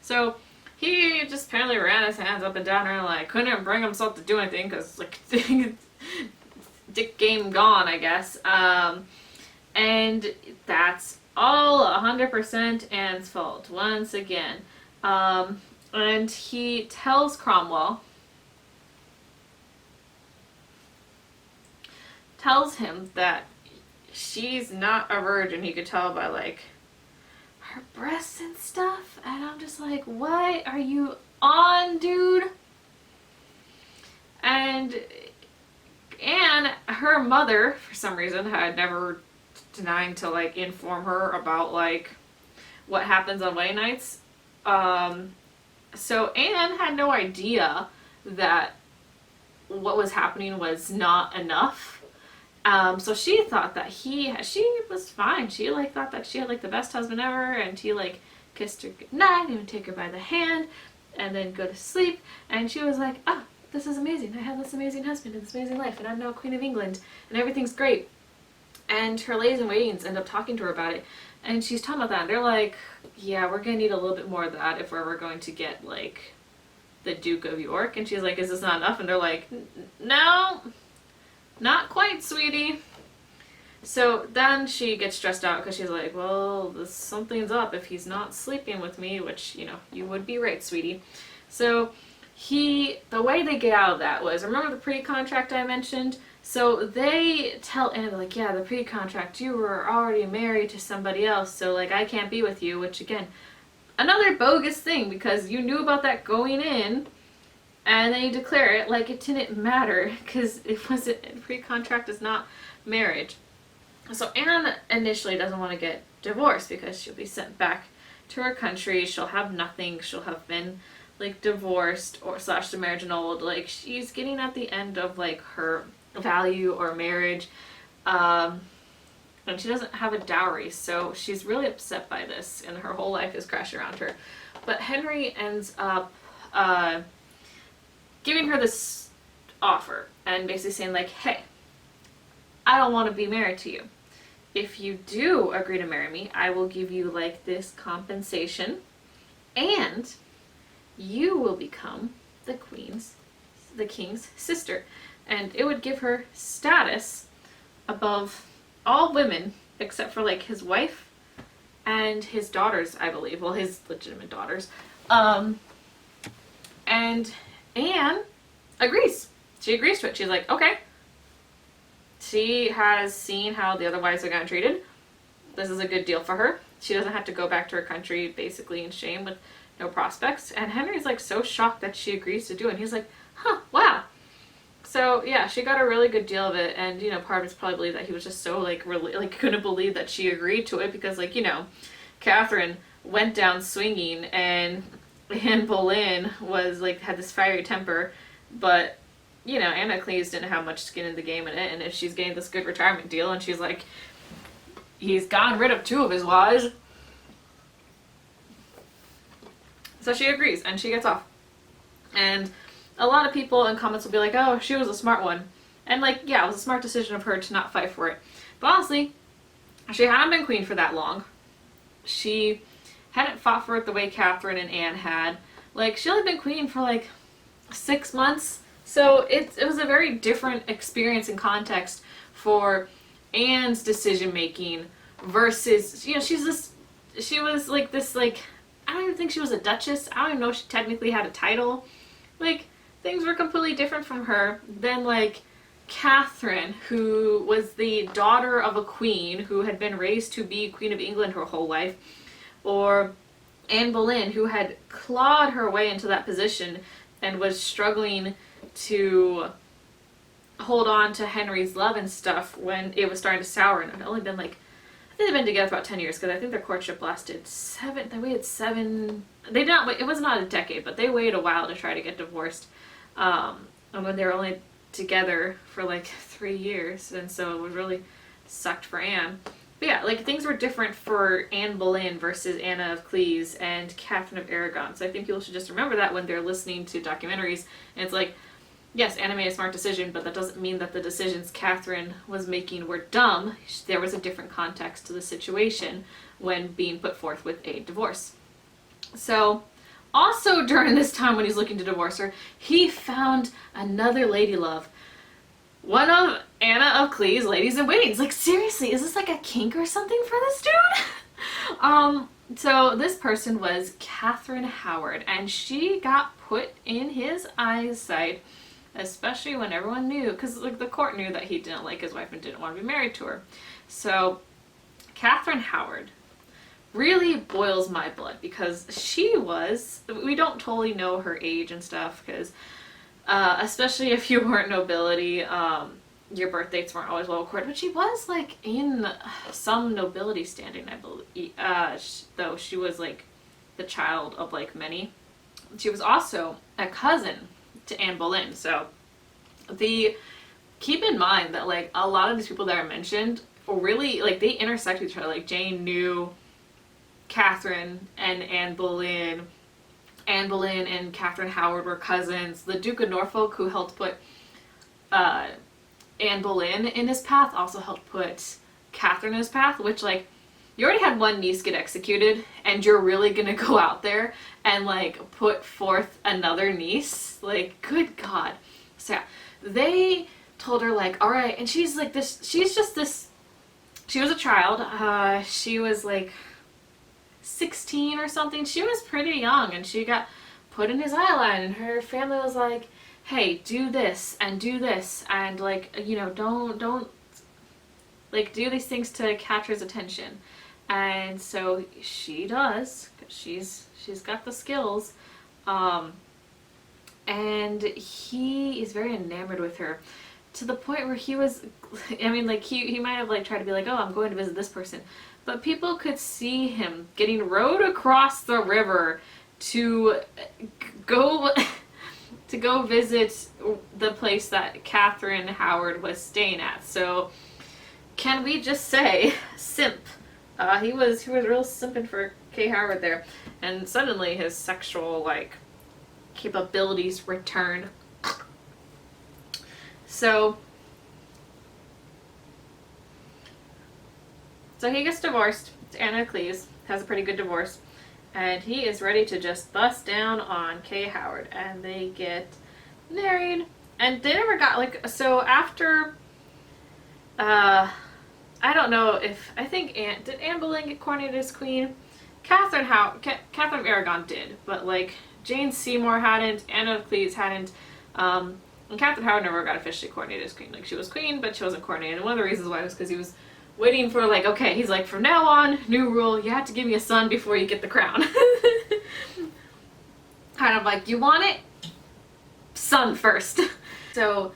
So he just apparently ran his hands up and down her, couldn't bring himself to do anything, because dick game gone, I guess. And that's all 100% Anne's fault, once again. And he tells Cromwell, tells him that she's not a virgin. He could tell by, like, her breasts and stuff. And I'm just like, what are you on, dude? And Anne, her mother, for some reason, had never denied to, like, inform her about, like, what happens on wedding nights. So Anne had no idea that what was happening was not enough. So she thought that she was fine. She, like, thought that she had, like, the best husband ever, and he, like, kissed her goodnight and would take her by the hand and then go to sleep. And she was like, oh, this is amazing. I have this amazing husband and this amazing life, and I'm now Queen of England, and everything's great. And her ladies in waitings end up talking to her about it, and she's talking about that, and they're like, yeah, we're gonna need a little bit more of that if we're ever going to get, like, the Duke of York. And she's like, is this not enough? And they're like, no, not quite, sweetie. So then she gets stressed out because she's like, well, something's up if he's not sleeping with me, which, you know, you would be right, sweetie. So the way they get out of that was, remember the pre-contract I mentioned? So they tell Anne, like, yeah, the pre-contract, you were already married to somebody else, so, like, I can't be with you, which, again, another bogus thing, because you knew about that going in, and then you declare it like it didn't matter, because it wasn't, pre-contract is not marriage. So Anne initially doesn't want to get divorced, because she'll be sent back to her country, she'll have nothing, she'll have been, like, divorced, or / the marriage annulled, like, she's getting at the end of, like, her value or marriage, and she doesn't have a dowry, so she's really upset by this, and her whole life is crashing around her. But Henry ends up giving her this offer, and basically saying, like, hey, I don't want to be married to you. If you do agree to marry me, I will give you, like, this compensation, and you will become the king's sister. And it would give her status above all women except for, like, his wife and his daughters, I believe. Well, his legitimate daughters. And Anne agrees. She agrees to it. She's like, okay. She has seen how the other wives are getting treated. This is a good deal for her. She doesn't have to go back to her country basically in shame with no prospects. And Henry's, like, so shocked that she agrees to do it. And he's like, huh, wow. So, yeah, she got a really good deal of it, and, you know, part of it's probably that he was just so, like, really, like, couldn't believe that she agreed to it, because, like, you know, Catherine went down swinging, and Boleyn was, like, had this fiery temper, but, you know, Anna Cleves didn't have much skin in the game in it, and if she's getting this good retirement deal, and she's like, he's gotten rid of 2 of his wives, so she agrees, and she gets off, and a lot of people in comments will be like, oh, she was a smart one. And, like, yeah, it was a smart decision of her to not fight for it. But honestly, she hadn't been queen for that long. She hadn't fought for it the way Catherine and Anne had. Like, she only been queen for, like, 6 months. So it was a very different experience and context for Anne's decision making versus, you know, she was like this, like, I don't even think she was a duchess. I don't even know if she technically had a title. Like, things were completely different from her than, like, Catherine, who was the daughter of a queen who had been raised to be Queen of England her whole life, or Anne Boleyn, who had clawed her way into that position and was struggling to hold on to Henry's love and stuff when it was starting to sour, and it had only been, like, I think they've been together for about 10 years, because I think their courtship lasted 7, they waited 7, they did not, it was not a decade, but they waited a while to try to get divorced, and when they were only together for, like, 3 years, and so it was really sucked for Anne. But yeah, like, things were different for Anne Boleyn versus Anna of Cleves and Catherine of Aragon, so I think people should just remember that when they're listening to documentaries, and it's like, yes, Anna made a smart decision, but that doesn't mean that the decisions Catherine was making were dumb. There was a different context to the situation when being put forth with a divorce. So, also during this time when he's looking to divorce her, he found another lady love. one of Anna of Clee's ladies in waiting. It's like, seriously, is this like a kink or something for this dude? So this person was Katherine Howard, and she got put in his eyesight, especially when everyone knew, because like the court knew that he didn't like his wife and didn't want to be married to her. So Katherine Howard really boils my blood because we don't totally know her age and stuff, because especially if you weren't nobility, your birth dates weren't always well recorded, but she was like in some nobility standing, I believe, though she was like the child of like many. She was also a cousin to Anne Boleyn, so keep in mind that like a lot of these people that are mentioned really like they intersect with each other. Like Jane knew Catherine and Anne Boleyn. Anne Boleyn and Katherine Howard were cousins. The Duke of Norfolk, who helped put Anne Boleyn in his path, also helped put Catherine in his path, which, like, you already had one niece get executed, and you're really gonna go out there and, like, put forth another niece? Like, good God. So, yeah, they told her, like, alright, and she's, like, this, she's just this, she was a child, she was, like, 16 or something. She was pretty young, and she got put in his eye line, and her family was like, hey, do this, and like, you know, don't like do these things to catch his attention. And so she does, because she's got the skills, and he is very enamored with her, to the point where he was, I mean, like, he might have like tried to be like, oh, I'm going to visit this person, but people could see him getting rowed across the river to go to go visit the place that Katherine Howard was staying at. So can we just say simp? He was real simping for Kay Howard there, and suddenly his sexual like capabilities return. So he gets divorced. Anna Cleves has a pretty good divorce, and he is ready to just bust down on Kay Howard, and they get married. And they never got like, so after I don't know if, I think did Anne Boleyn get coronated as queen? Catherine of Aragon did, but like Jane Seymour hadn't, Anna of Cleves hadn't, and Catherine Howard never got officially coronated as queen. Like, she was queen, but she wasn't coronated. And one of the reasons why was because he was waiting for, like, okay, he's like, from now on, new rule, you have to give me a son before you get the crown. Kind of like, you want it? Son first. So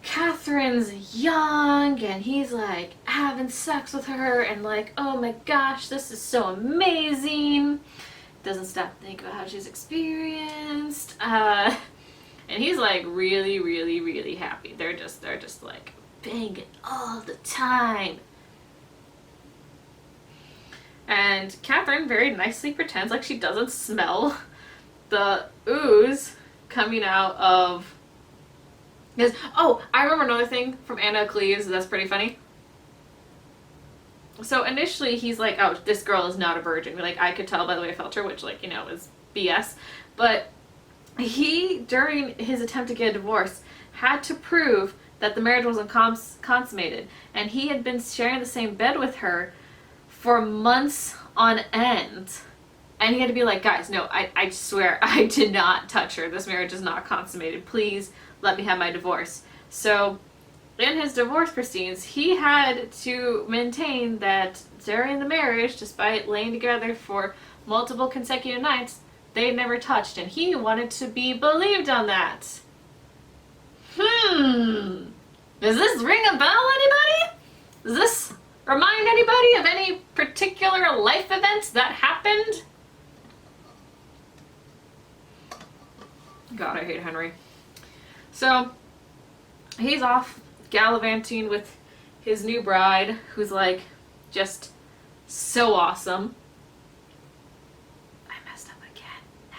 Catherine's young, and he's like having sex with her, and like, oh my gosh, this is so amazing. Doesn't stop to think about how she's experienced. And he's like really, really, really happy. They're just like banging all the time. And Catherine very nicely pretends like she doesn't smell the ooze coming out of his. Oh, I remember another thing from Anna Cleves that's pretty funny. So initially he's like, oh, this girl is not a virgin. Like, I could tell by the way I felt her, which, like, you know, is BS. But he, during his attempt to get a divorce, had to prove that the marriage wasn't consummated. And he had been sharing the same bed with her for months on end. And he had to be like, guys, no, I swear I did not touch her. This marriage is not consummated. Please let me have my divorce. So in his divorce proceedings, he had to maintain that during the marriage, despite laying together for multiple consecutive nights, they never touched, and he wanted to be believed on that. Does this ring a bell, anybody? Does this remind anybody of any particular life events that happened? God, I hate Henry. So he's off gallivanting with his new bride, who's like just so awesome. I messed up again. No.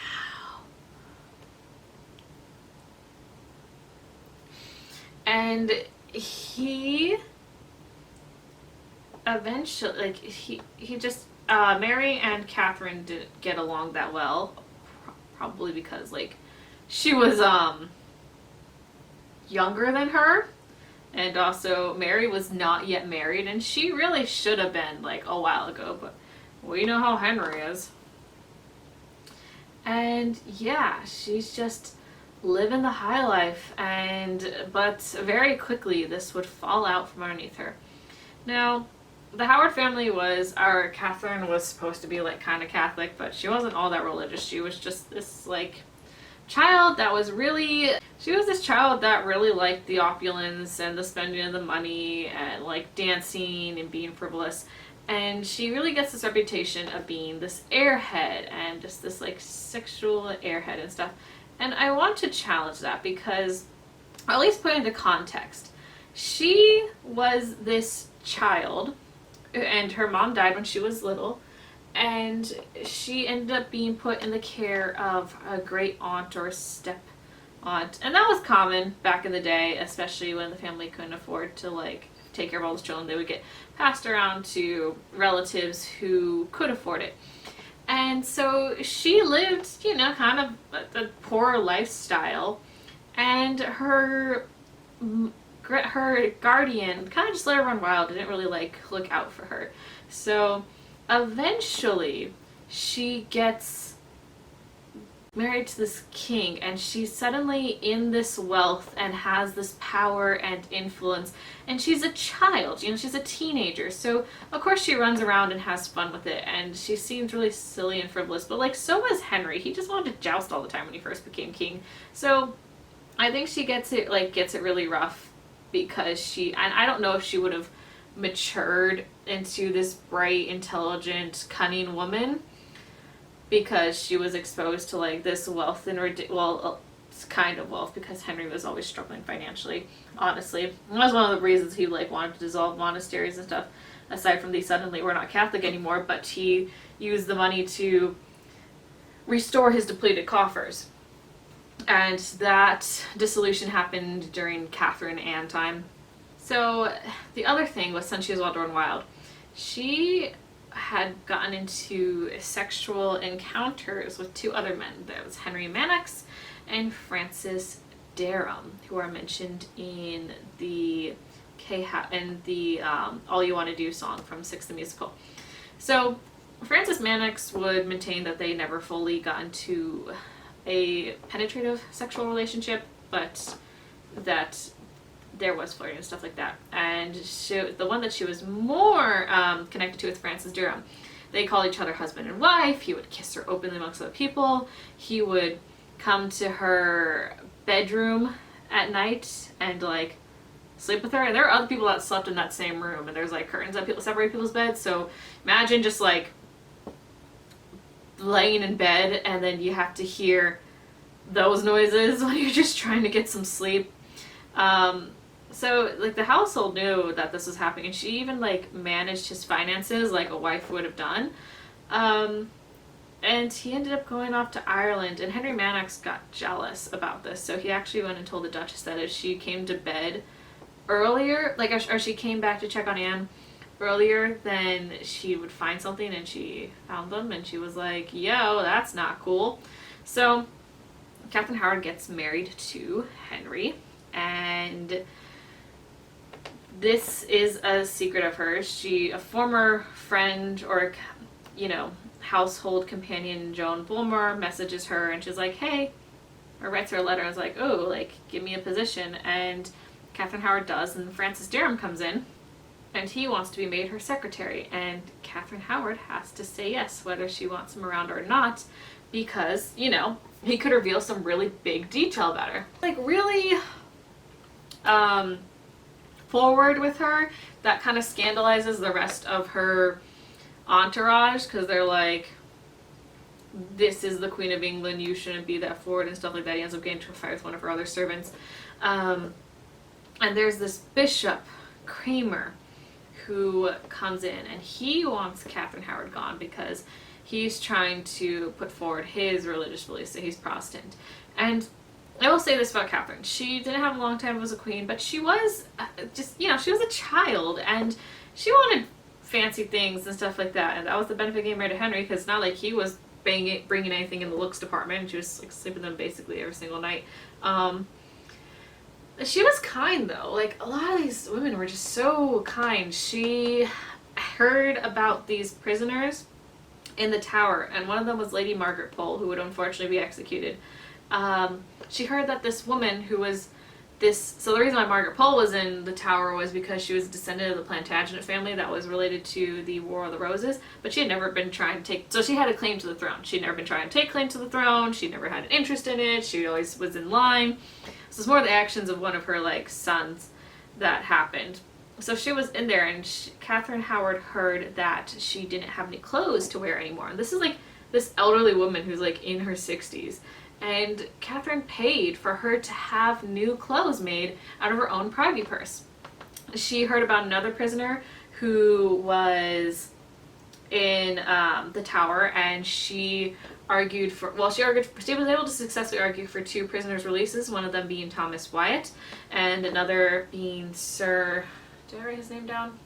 And he eventually, like, he just Mary and Catherine didn't get along that well, probably because, like, she was younger than her, And also, Mary was not yet married, and she really should have been, like, a while ago, but we know how Henry is. And yeah, she's just living the high life, but very quickly this would fall out from underneath her. Now, the Howard family Catherine was supposed to be, like, kind of Catholic, but she wasn't all that religious. She was just this, like, she was this child that really liked the opulence and the spending of the money and, like, dancing and being frivolous. And she really gets this reputation of being this airhead and just this, like, sexual airhead and stuff. And I want to challenge that because, or at least put into context, she was this child, and her mom died when she was little, and she ended up being put in the care of a great aunt or step aunt. And that was common back in the day, especially when the family couldn't afford to, like, take care of all those children. They would get passed around to relatives who could afford it. And so she lived, kind of a poor lifestyle, and her guardian kind of just let her run wild, didn't really, like, look out for her. So eventually she gets married to this king, and she's suddenly in this wealth and has this power and influence, and she's a child, she's a teenager, so of course she runs around and has fun with it, and she seems really silly and frivolous, but, like, so was Henry. He just wanted to joust all the time when he first became king. So I think she gets it really rough because and I don't know if she would have matured into this bright, intelligent, cunning woman, because she was exposed to, like, this wealth and it's kind of wealth, because Henry was always struggling financially, honestly. And that was one of the reasons he, like, wanted to dissolve monasteries and stuff, aside from suddenly we're not Catholic anymore, but he used the money to restore his depleted coffers. And that dissolution happened during Catherine Anne time. So the other thing was, since she was all run wild, she had gotten into sexual encounters with two other men. There was Henry Manox and Francis Dereham, who are mentioned in the All You Want to Do song from Six the Musical. So Francis Manox would maintain that they never fully got into a penetrative sexual relationship, but that there was flirting and stuff like that. And the one that she was more connected to with Francis Dereham, they called each other husband and wife. He would kiss her openly amongst other people. He would come to her bedroom at night and, like, sleep with her. And there are other people that slept in that same room, and there's, like, curtains that separate people's beds. So imagine just, like, laying in bed and then you have to hear those noises when you're just trying to get some sleep. So, like, the household knew that this was happening, and she even, like, managed his finances like a wife would have done. And he ended up going off to Ireland, and Henry Manox got jealous about this, so he actually went and told the Duchess that if she came to bed earlier, like, or she came back to check on Anne earlier, then she would find something, and she found them, and she was like, yo, that's not cool. So Katherine Howard gets married to Henry, and this is a secret of hers. A former friend or, household companion, Joan Bulmer, messages her, and she's like, hey, or writes her a letter and is like, oh, like, give me a position. And Katherine Howard does, and Francis Dereham comes in, and he wants to be made her secretary, and Katherine Howard has to say yes, whether she wants him around or not, because, he could reveal some really big detail about her. Like, really, forward with her, that kind of scandalizes the rest of her entourage, because they're like, this is the Queen of England, you shouldn't be that forward and stuff like that. He ends up getting into a fight with one of her other servants. And there's this Bishop Kramer who comes in, and he wants Katherine Howard gone because he's trying to put forward his religious beliefs, so he's Protestant. And I will say this about Catherine. She didn't have a long time as a queen, but she was she was a child, and she wanted fancy things and stuff like that. And that was the benefit of getting married to Henry, because it's not like he was bringing anything in the looks department. She was, like, sleeping with them basically every single night. She was kind though. Like a lot of these women were just so kind. She heard about these prisoners in the Tower, and one of them was Lady Margaret Pole, who would unfortunately be executed. She heard that this woman who was this. So the reason why Margaret Pole was in the Tower was because she was a descendant of the Plantagenet family that was related to the War of the Roses, but she had never been trying to take. So she had a claim to the throne. She'd never been trying to take claim to the throne. She never had an interest in it. She always was in line. So it's more the actions of one of her like sons that happened. So she was in there, and Katherine Howard heard that she didn't have any clothes to wear anymore. And this is like this elderly woman who's like in her 60s. And Catherine paid for her to have new clothes made out of her own privy purse. She heard about another prisoner who was in the Tower, and she argued for, well, she was able to successfully argue for two prisoners' releases, one of them being Thomas Wyatt, and another being Sir, did I write his name down?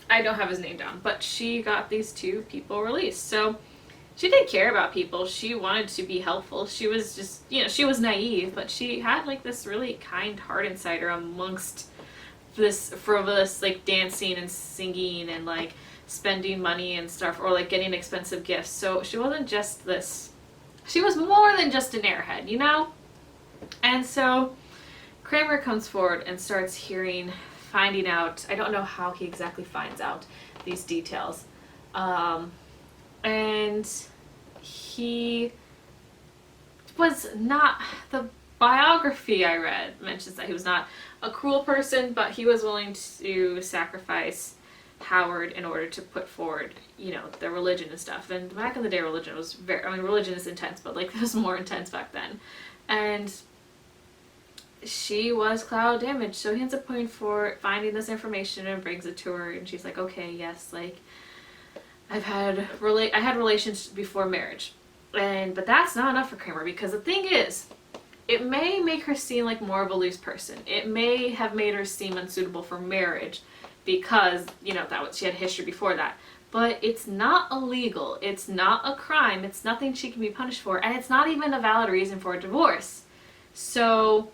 I don't have his name down, but she got these two people released. So she didn't care about people. She wanted to be helpful. She was just, she was naive, but she had like this really kind heart inside her amongst this frivolous like dancing and singing and like spending money and stuff, or like getting expensive gifts. So she wasn't just this, she was more than just an airhead. And so Cranmer comes forward and starts finding out, I don't know how he exactly finds out these details. And he was not, the biography I read mentions that he was not a cruel person, but he was willing to sacrifice Howard in order to put forward, their religion and stuff. And back in the day, religion was religion is intense, but like it was more intense back then. And she was cloud damaged, so he ends up finding this information and brings it to her, and she's like, okay, yes, like I had relations before marriage, but that's not enough for Cranmer, because the thing is, it may make her seem like more of a loose person. It may have made her seem unsuitable for marriage because, she had history before that. But it's not illegal. It's not a crime. It's nothing she can be punished for. And it's not even a valid reason for a divorce. So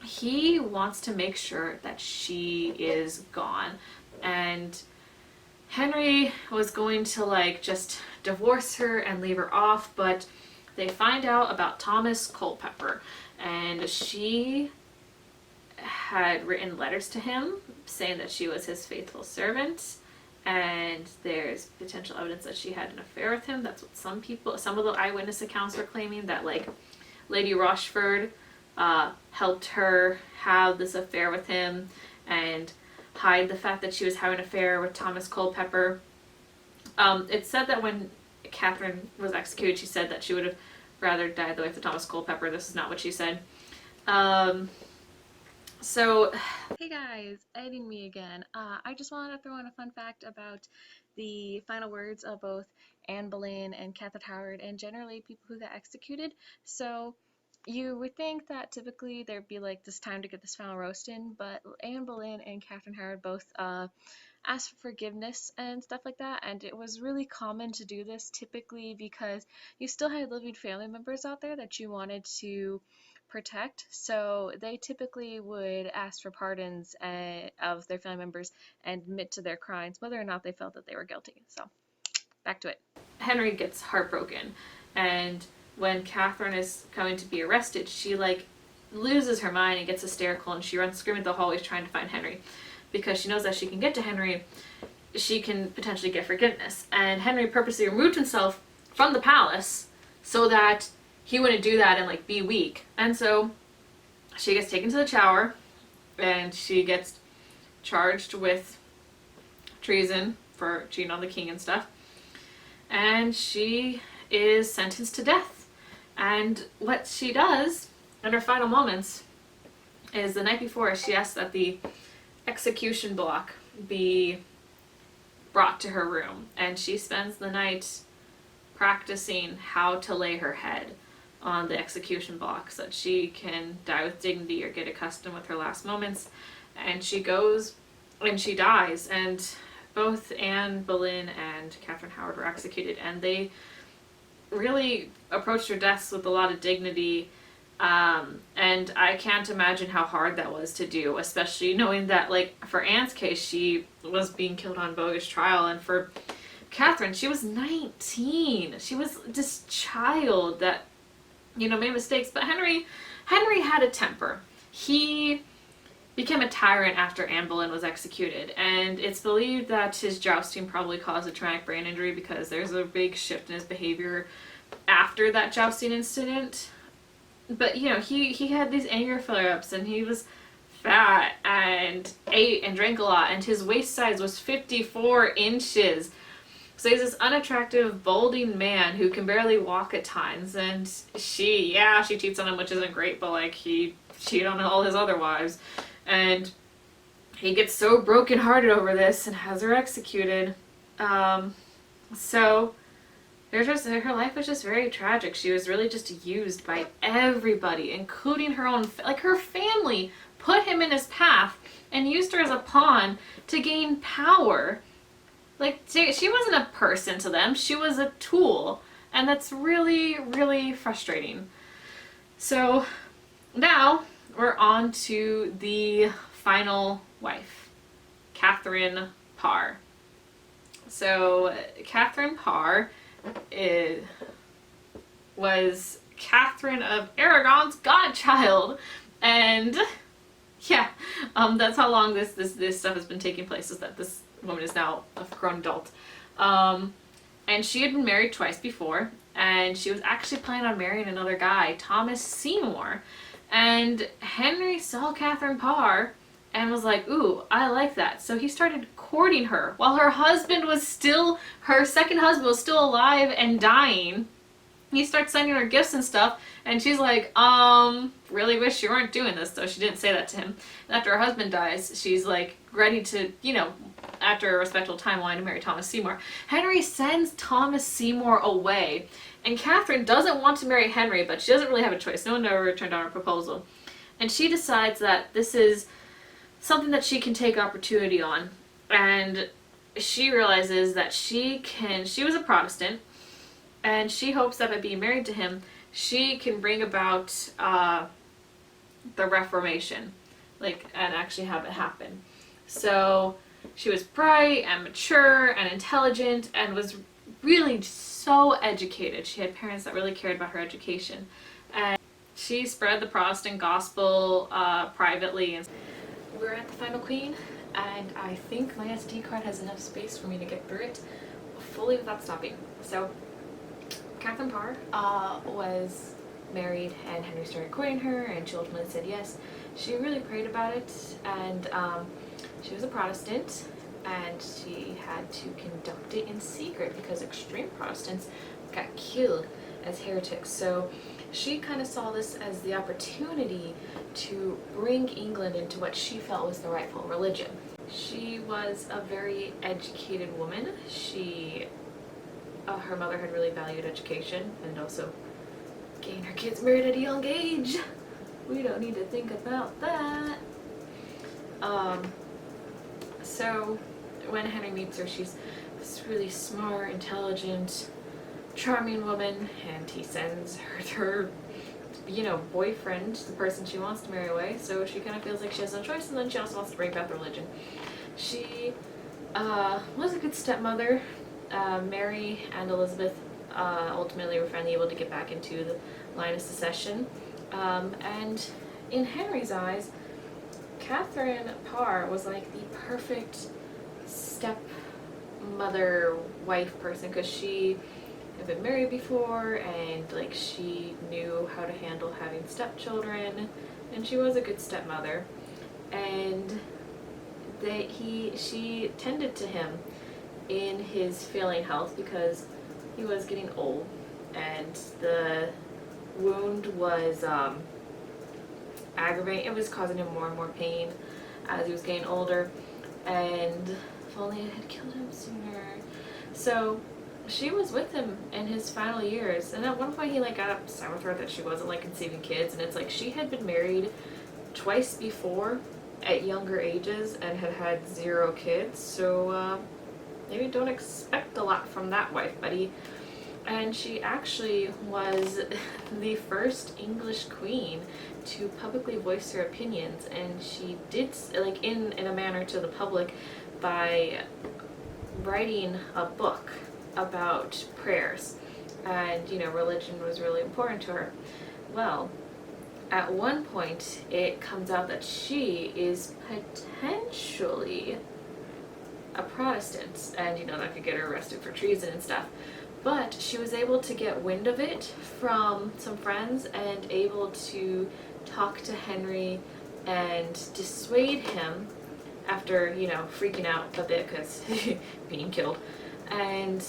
he wants to make sure that she is gone. And Henry was going to just divorce her and leave her off, but they find out about Thomas Culpeper, and she had written letters to him saying that she was his faithful servant, and there's potential evidence that she had an affair with him. That's what some of the eyewitness accounts are claiming, that Lady Rochford helped her have this affair with him and hide the fact that she was having an affair with Thomas Culpeper. It's said that when Catherine was executed, she said that she would have rather died the way of Thomas Culpeper. This is not what she said. So, hey guys, editing me again. I just wanted to throw in a fun fact about the final words of both Anne Boleyn and Katherine Howard, and generally people who got executed. So you would think that typically there'd be this time to get this final roast in, but Anne Boleyn and Katherine Howard both asked for forgiveness and stuff like that, and it was really common to do this typically because you still had living family members out there that you wanted to protect, so they typically would ask for pardons of their family members and admit to their crimes, whether or not they felt that they were guilty. So back to it. Henry gets heartbroken, and when Catherine is coming to be arrested, she loses her mind and gets hysterical, and she runs screaming the hallways trying to find Henry, because she knows that she can get to Henry, she can potentially get forgiveness. And Henry purposely removed himself from the palace so that he wouldn't do that and be weak. And so she gets taken to the Tower, and she gets charged with treason for cheating on the king and stuff. And she is sentenced to death. And what she does in her final moments is, the night before, she asks that the execution block be brought to her room, and she spends the night practicing how to lay her head on the execution block so that she can die with dignity or get accustomed with her last moments. And she goes and she dies, and both Anne Boleyn and Katherine Howard were executed, and they really approached their deaths with a lot of dignity. And I can't imagine how hard that was to do, especially knowing that, like, for Anne's case, she was being killed on bogus trial, and for Catherine, she was 19. She was this child that, you know, made mistakes. But Henry had a temper. He became a tyrant after Anne Boleyn was executed, and it's believed that his jousting probably caused a traumatic brain injury because there's a big shift in his behavior after that jousting incident. But, you know, he had these anger flare-ups, and he was fat and ate and drank a lot, and his waist size was 54 inches. So he's this unattractive, balding man who can barely walk at times, and she cheats on him, which isn't great, but, like, he cheated on all his other wives. And he gets so brokenhearted over this and has her executed. So her life was just very tragic. She was really just used by everybody, including her own, like, her family put him in his path and used her as a pawn to gain power. Like, she wasn't a person to them, she was a tool. And that's really, really frustrating. So now we're on to the final wife, Katherine Parr. So Katherine Parr was Catherine of Aragon's godchild, and yeah, that's how long this stuff has been taking place, is that this woman is now a grown adult. And she had been married twice before, and she was actually planning on marrying another guy, Thomas Seymour. And Henry saw Katherine Parr and was like, ooh, I like that. So he started courting her while her second husband was still alive and dying. He starts sending her gifts and stuff, and she's like, really wish you weren't doing this, though she didn't say that to him. And after her husband dies, she's like ready to, you know, after a respectful timeline, to marry Thomas Seymour. Henry sends Thomas Seymour away, and Catherine doesn't want to marry Henry, but she doesn't really have a choice. No one ever turned down her proposal. And she decides that this is something that she can take opportunity on. And she realizes that she was a Protestant, and she hopes that by being married to him, she can bring about the Reformation, like, and actually have it happen. So she was bright and mature and intelligent and was really so educated. She had parents that really cared about her education. And she spread the Protestant gospel privately. And we're at the final queen, and I think my SD card has enough space for me to get through it fully without stopping. So Katherine Parr was married, and Henry started courting her, and she ultimately said yes. She really prayed about it, and she was a Protestant, and she had to conduct it in secret because extreme Protestants got killed as heretics. So she kind of saw this as the opportunity to bring England into what she felt was the rightful religion. She was a very educated woman. Her mother had really valued education, and also getting her kids married at a young age. We don't need to think about that. So when Henry meets her, she's this really smart, intelligent, charming woman, and he sends her boyfriend, the person she wants to marry, away. So she kind of feels like she has no choice, and then she also wants to bring back the religion. She was a good stepmother. Mary and Elizabeth ultimately were finally able to get back into the line of succession. And in Henry's eyes, Katherine Parr was like the perfect stepmother wife person, because she had been married before, and like she knew how to handle having stepchildren, and she was a good stepmother. And she tended to him in his failing health because he was getting old, and the wound was aggravating. It was causing him more and more pain as he was getting older, and if only it had killed him sooner. So she was with him in his final years, and at one point he got upset with her that she wasn't conceiving kids, and it's like she had been married twice before at younger ages and had 0 kids, so maybe don't expect a lot from that wife. But he And she actually was the first English queen to publicly voice her opinions, and she did, like, in a manner to the public by writing a book about prayers. And, you know, religion was really important to her. Well, at one point it comes out that she is potentially a Protestant, and, you know, that could get her arrested for treason and stuff. But she was able to get wind of it from some friends and able to talk to Henry and dissuade him after, you know, freaking out a bit because being killed. And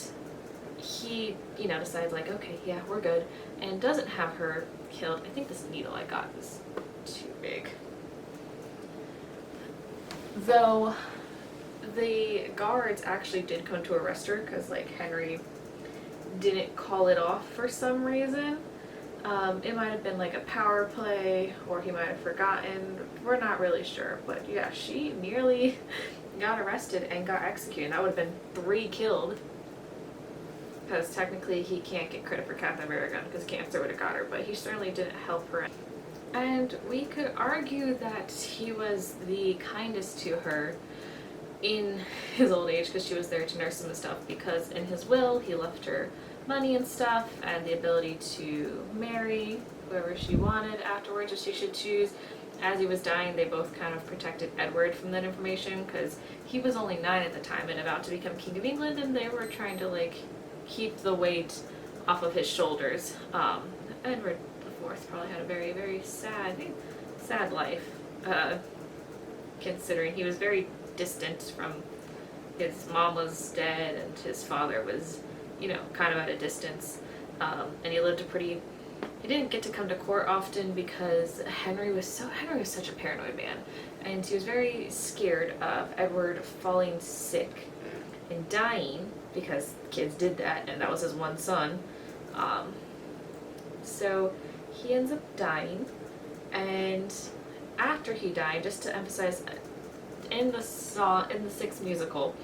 he, you know, decides, like, okay, yeah, we're good, and doesn't have her killed. I think this needle I got is too big. Though the guards actually did come to arrest her because, like, Henry didn't call it off for some reason. It might have been like a power play, or he might have forgotten. We're not really sure, but yeah, she nearly got arrested and got executed. That would have been 3 killed, because technically he can't get credit for Catherine Howard because cancer would have got her, but he certainly didn't help her. And we could argue that he was the kindest to her in his old age because she was there to nurse him and stuff, because in his will he left her money and stuff and the ability to marry whoever she wanted afterwards if she should choose. As he was dying, they both kind of protected Edward from that information because he was only 9 at the time and about to become King of England, and they were trying to, like, keep the weight off of his shoulders. Edward IV probably had a very, very sad life, considering he was very distant from, his mom was dead and his father was, you know, kind of at a distance, and he lived he didn't get to come to court often because Henry was such a paranoid man, and he was very scared of Edward falling sick and dying, because kids did that and that was his one son. So he ends up dying, and after he died, just to emphasize, in the VIII musical,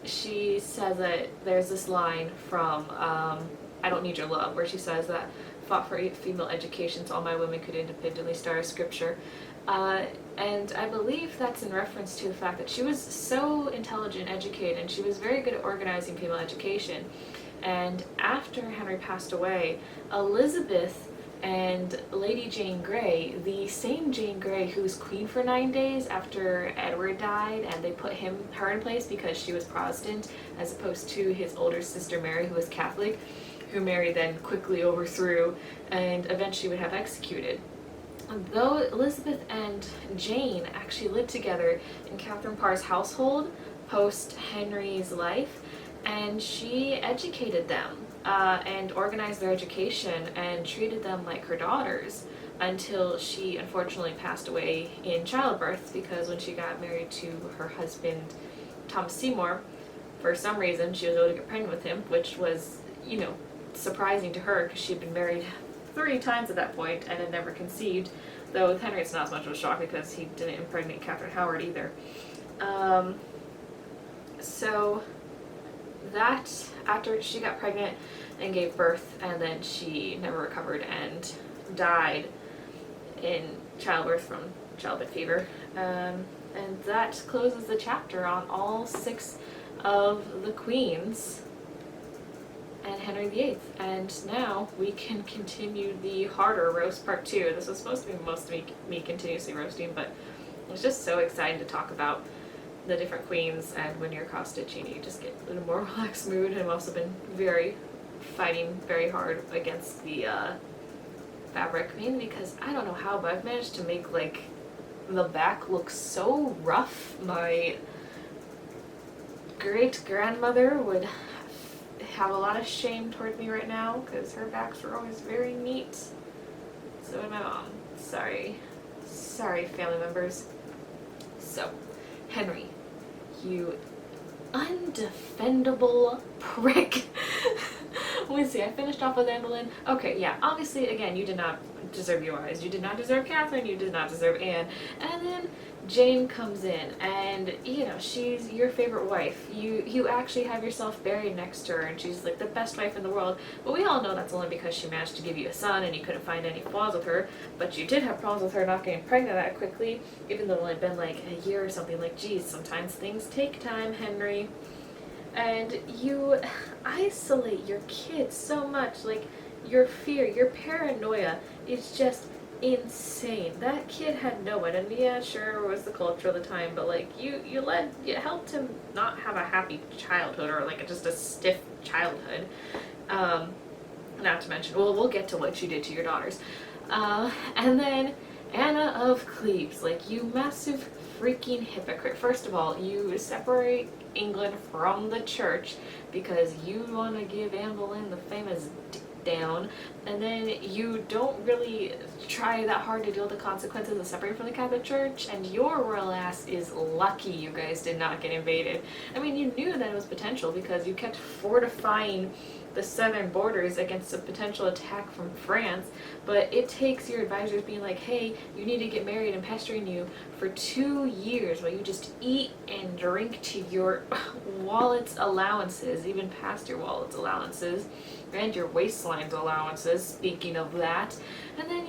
she says that there's this line from I Don't Need Your Love, where she says that fought for female education so all my women could independently study scripture. And I believe that's in reference to the fact that she was so intelligent, educated, and she was very good at organizing female education. And after Henry passed away, Elizabeth and Lady Jane Grey, the same Jane Grey who was queen for 9 days after Edward died, and they put her in place because she was Protestant, as opposed to his older sister Mary, who was Catholic, who Mary then quickly overthrew and eventually would have executed. Though Elizabeth and Jane actually lived together in Catherine Parr's household post Henry's life, and she educated them and organized their education and treated them like her daughters until she unfortunately passed away in childbirth, because when she got married to her husband Thomas Seymour, for some reason she was able to get pregnant with him, which was, you know, surprising to her because she had been married 3 times at that point and had never conceived. Though with Henry it's not as much of a shock because he didn't impregnate Katherine Howard either. So that, after she got pregnant and gave birth, and then she never recovered and died in childbirth from childbed fever. And that closes the chapter on all 6 of the queens and Henry VIII. And now we can continue the harder roast part 2. This was supposed to be most of me continuously roasting, but it was just so exciting to talk about the different queens, and when you're cross-stitching you just get in a more relaxed mood. And I've also been fighting very hard against the fabric, mainly because I don't know how, but I've managed to make, like, the back look so rough. My great-grandmother would have a lot of shame toward me right now because her backs were always very neat. So would my mom. Sorry family members. So, Henry, you undefendable prick. Let's see, I finished off with Anne Boleyn. Okay, yeah, obviously, again, you did not deserve your eyes. You did not deserve Catherine, you did not deserve Anne. And then Jane comes in, and you know, she's your favorite wife. You actually have yourself buried next to her, and she's like the best wife in the world. But we all know that's only because she managed to give you a son and you couldn't find any flaws with her. But you did have problems with her not getting pregnant that quickly, even though it had been like a year or something. Like, geez, sometimes things take time, Henry. And you isolate your kids so much. Like, your fear, your paranoia is just insane. That kid had no one, and yeah, sure, it was the culture of the time, but like you helped him not have a happy childhood, or like just a stiff childhood. Not to mention, well, we'll get to what you did to your daughters. And then Anna of Cleves, like, you massive freaking hypocrite. First of all, you separate England from the church because you want to give Anne Boleyn the famous down, and then you don't really try that hard to deal with the consequences of separating from the Catholic Church, and your royal ass is lucky you guys did not get invaded. I mean, you knew that it was potential because you kept fortifying the southern borders against a potential attack from France, but it takes your advisors being like, hey, you need to get married, and pestering you for 2 years while you just eat and drink to your wallet's allowances, even past your wallet's allowances, and your waistline's allowances, speaking of that. And then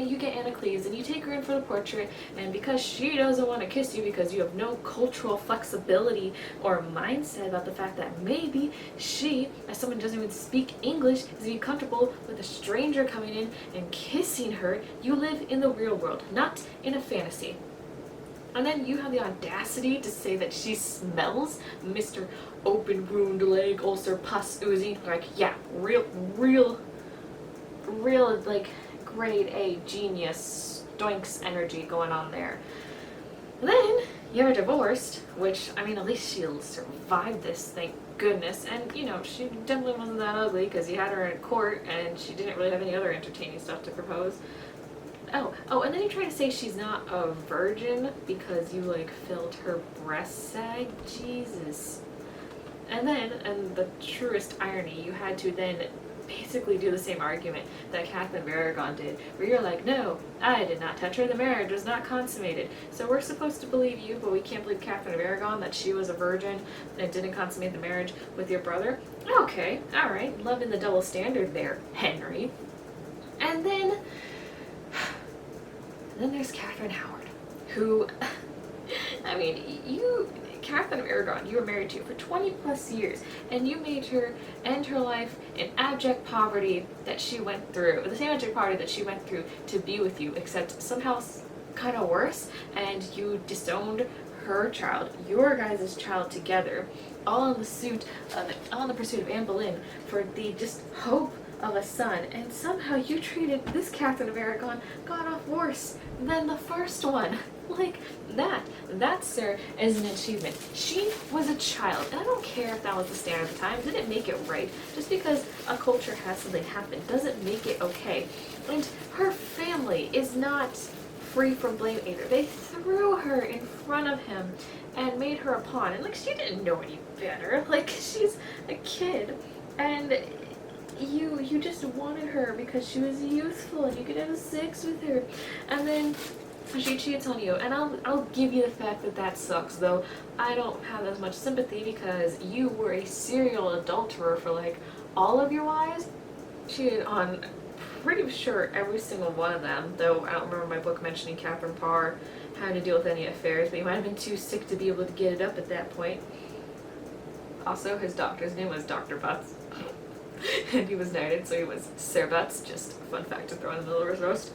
you get Anna Cleves, and you take her in for the portrait, and because she doesn't want to kiss you because you have no cultural flexibility or mindset about the fact that maybe she, as someone who doesn't even speak English, is being comfortable with a stranger coming in and kissing her, you live in the real world, not in a fantasy. And then you have the audacity to say that she smells Mr. Open wound, leg ulcer, pus oozing. Like, yeah, real, like, grade A genius stoinks energy going on there. And then you have her divorced, which, I mean, at least she'll survive this, thank goodness. And, you know, she definitely wasn't that ugly because you had her in court and she didn't really have any other entertaining stuff to propose. Oh, and then you try to say she's not a virgin because you, like, filled her breast sag. Jesus. And then, and the truest irony, you had to then basically do the same argument that Katherine of Aragon did, where you're like, no, I did not touch her, the marriage was not consummated. So we're supposed to believe you, but we can't believe Katherine of Aragon, that she was a virgin and didn't consummate the marriage with your brother? Okay, alright, loving the double standard there, Henry. And then there's Katherine Howard, who, I mean, Katherine of Aragon, you were married to for 20 plus years, and you made her end her life in abject poverty that she went through, the same abject poverty that she went through to be with you, except somehow kind of worse, and you disowned her child, your guys' child together, all in the pursuit of Anne Boleyn for the just hope of a son, and somehow you treated this Katherine of Aragon god off worse than the first one. Like, that, sir, is an achievement. She was a child, and I don't care if that was the standard at the time, didn't make it right. Just because a culture has something happen doesn't make it okay. And her family is not free from blame either. They threw her in front of him and made her a pawn, and like, she didn't know any better. Like, she's a kid, and you just wanted her because she was youthful and you could have sex with her, and then she cheats on you. And I'll give you the fact that that sucks, though I don't have as much sympathy because you were a serial adulterer for like all of your wives. Cheated on pretty sure every single one of them, though I don't remember my book mentioning Catherine Parr having to deal with any affairs, but you might have been too sick to be able to get it up at that point. Also, his doctor's name was Dr. Butts. And he was knighted, so he was Sir Butts. Just a fun fact to throw in the middle of his roast.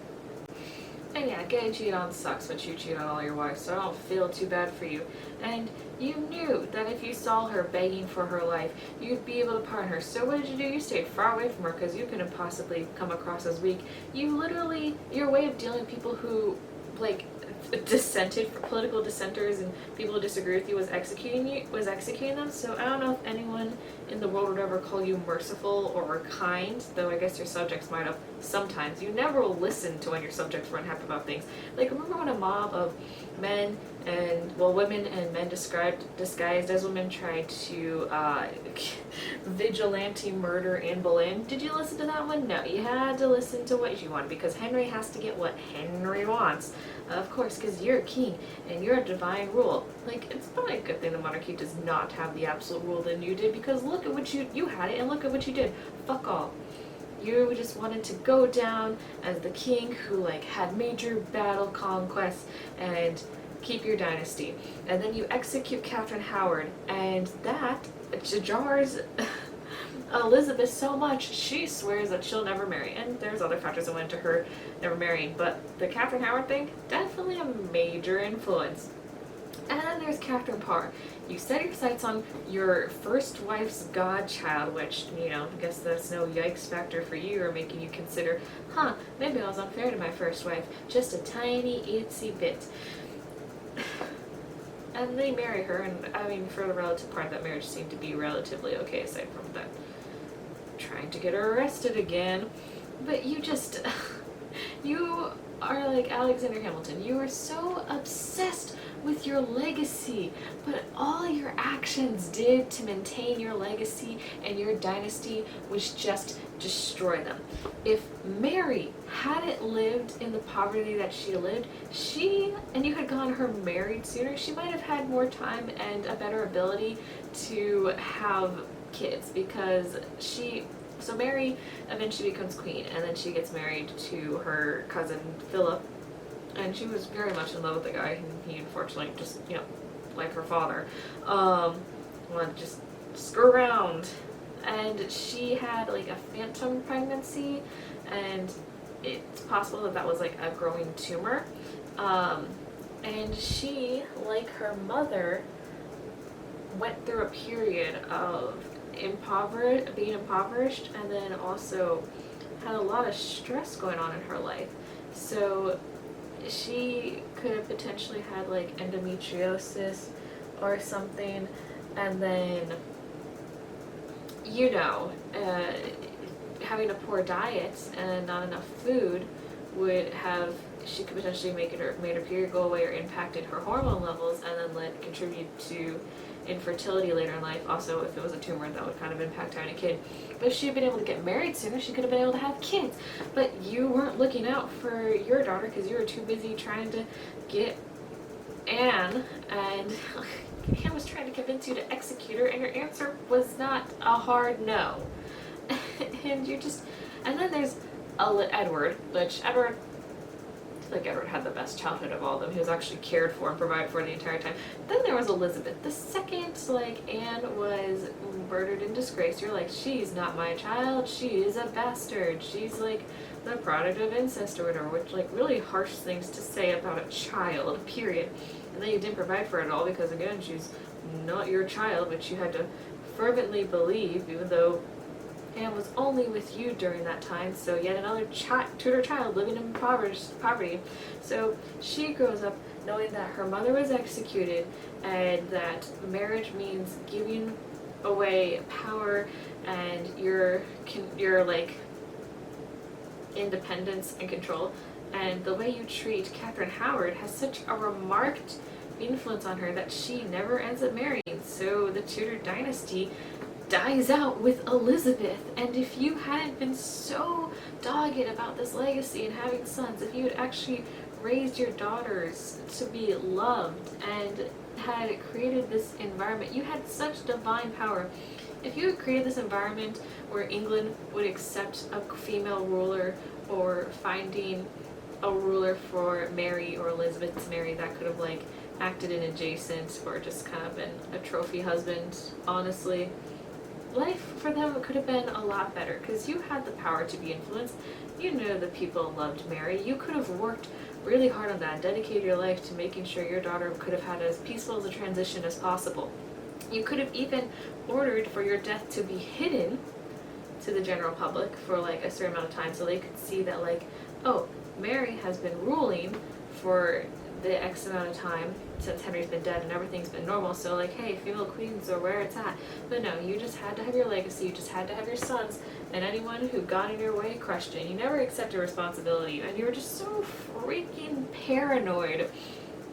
And yeah, getting cheated on sucks, but you cheat on all your wives, so I don't feel too bad for you. And you knew that if you saw her begging for her life, you'd be able to pardon her. So what did you do? You stayed far away from her because you couldn't possibly come across as weak. You literally, your way of dealing with people who, like, dissented, for political dissenters and people who disagree with you was executing them. So I don't know if anyone in the world would ever call you merciful or kind, though I guess your subjects might have sometimes. You never will listen to when your subjects were unhappy about things. Like, remember when a mob of men and, well, women and men disguised as women tried to vigilante murder Anne Boleyn? Did you listen to that one? No, you had to listen to what you wanted because Henry has to get what Henry wants. Of course, just because you're a king and you're a divine rule. Like, it's probably a good thing the monarchy does not have the absolute rule that you did, because look at what you had it, and look at what you did. Fuck all. You just wanted to go down as the king who, like, had major battle conquests and keep your dynasty. And then you execute Katherine Howard, and that jars Elizabeth so much, she swears that she'll never marry. And there's other factors that went into her never marrying, but the Katherine Howard thing, definitely a major influence. And then there's Catherine Parr. You set your sights on your first wife's godchild, which, you know, I guess that's no yikes factor for you, or making you consider, maybe I was unfair to my first wife, just a tiny itsy bit. And they marry her, and I mean, for the relative part, that marriage seemed to be relatively okay, aside from that trying to get her arrested again. But you just, you are like Alexander Hamilton. You are so obsessed with your legacy, but all your actions did to maintain your legacy and your dynasty was just destroy them. If Mary hadn't lived in the poverty that she lived, and you had gotten her married sooner, she might have had more time and a better ability to have kids, because so Mary eventually becomes queen, and then she gets married to her cousin Philip, and she was very much in love with the guy, and he unfortunately just, you know, like her father, wanted to just screw around. And she had like a phantom pregnancy, and it's possible that that was like a growing tumor. And she, like her mother, went through a period of being impoverished, and then also had a lot of stress going on in her life. So she could have potentially had like endometriosis or something, and then, you know, having a poor diet and not enough food she could potentially made her period go away, or impacted her hormone levels, and then contribute to infertility later in life. Also, if it was a tumor, that would kind of impact having a kid. But if she had been able to get married sooner, she could have been able to have kids. But you weren't looking out for your daughter because you were too busy trying to get Anne, and Anne was trying to convince you to execute her, and your answer was not a hard no. And then there's Edward, which Edward had the best childhood of all of them. He was actually cared for and provided for the entire time. Then there was Elizabeth. The second, Anne was murdered in disgrace, you're like, she's not my child, she is a bastard. She's the product of incest or whatever, which really harsh things to say about a child, period. And then you didn't provide for it at all because, again, she's not your child, which you had to fervently believe, even though Anne was only with you during that time, so yet another Tudor child living in poverty. So she grows up knowing that her mother was executed, and that marriage means giving away power and your independence and control. And the way you treat Katherine Howard has such a remarked influence on her that she never ends up marrying. So the Tudor dynasty dies out with Elizabeth. And if you hadn't been so dogged about this legacy and having sons, if you had actually raised your daughters to be loved and had created this environment, you had such divine power. If you had created this environment where England would accept a female ruler, or finding a ruler for Mary or Elizabeth to marry that could have acted in adjacent, or just kind of been a trophy husband, honestly, life for them could have been a lot better, because you had the power to be influenced. You knew the people loved Mary. You could have worked really hard on that, dedicated your life to making sure your daughter could have had as peaceful as a transition as possible. You could have even ordered for your death to be hidden to the general public for a certain amount of time, so they could see that oh, Mary has been ruling for the X amount of time since Henry's been dead and everything's been normal, so hey, female queens are where it's at. But no, you just had to have your legacy, you just had to have your sons, and anyone who got in your way crushed it. You never accepted responsibility, and you were just so freaking paranoid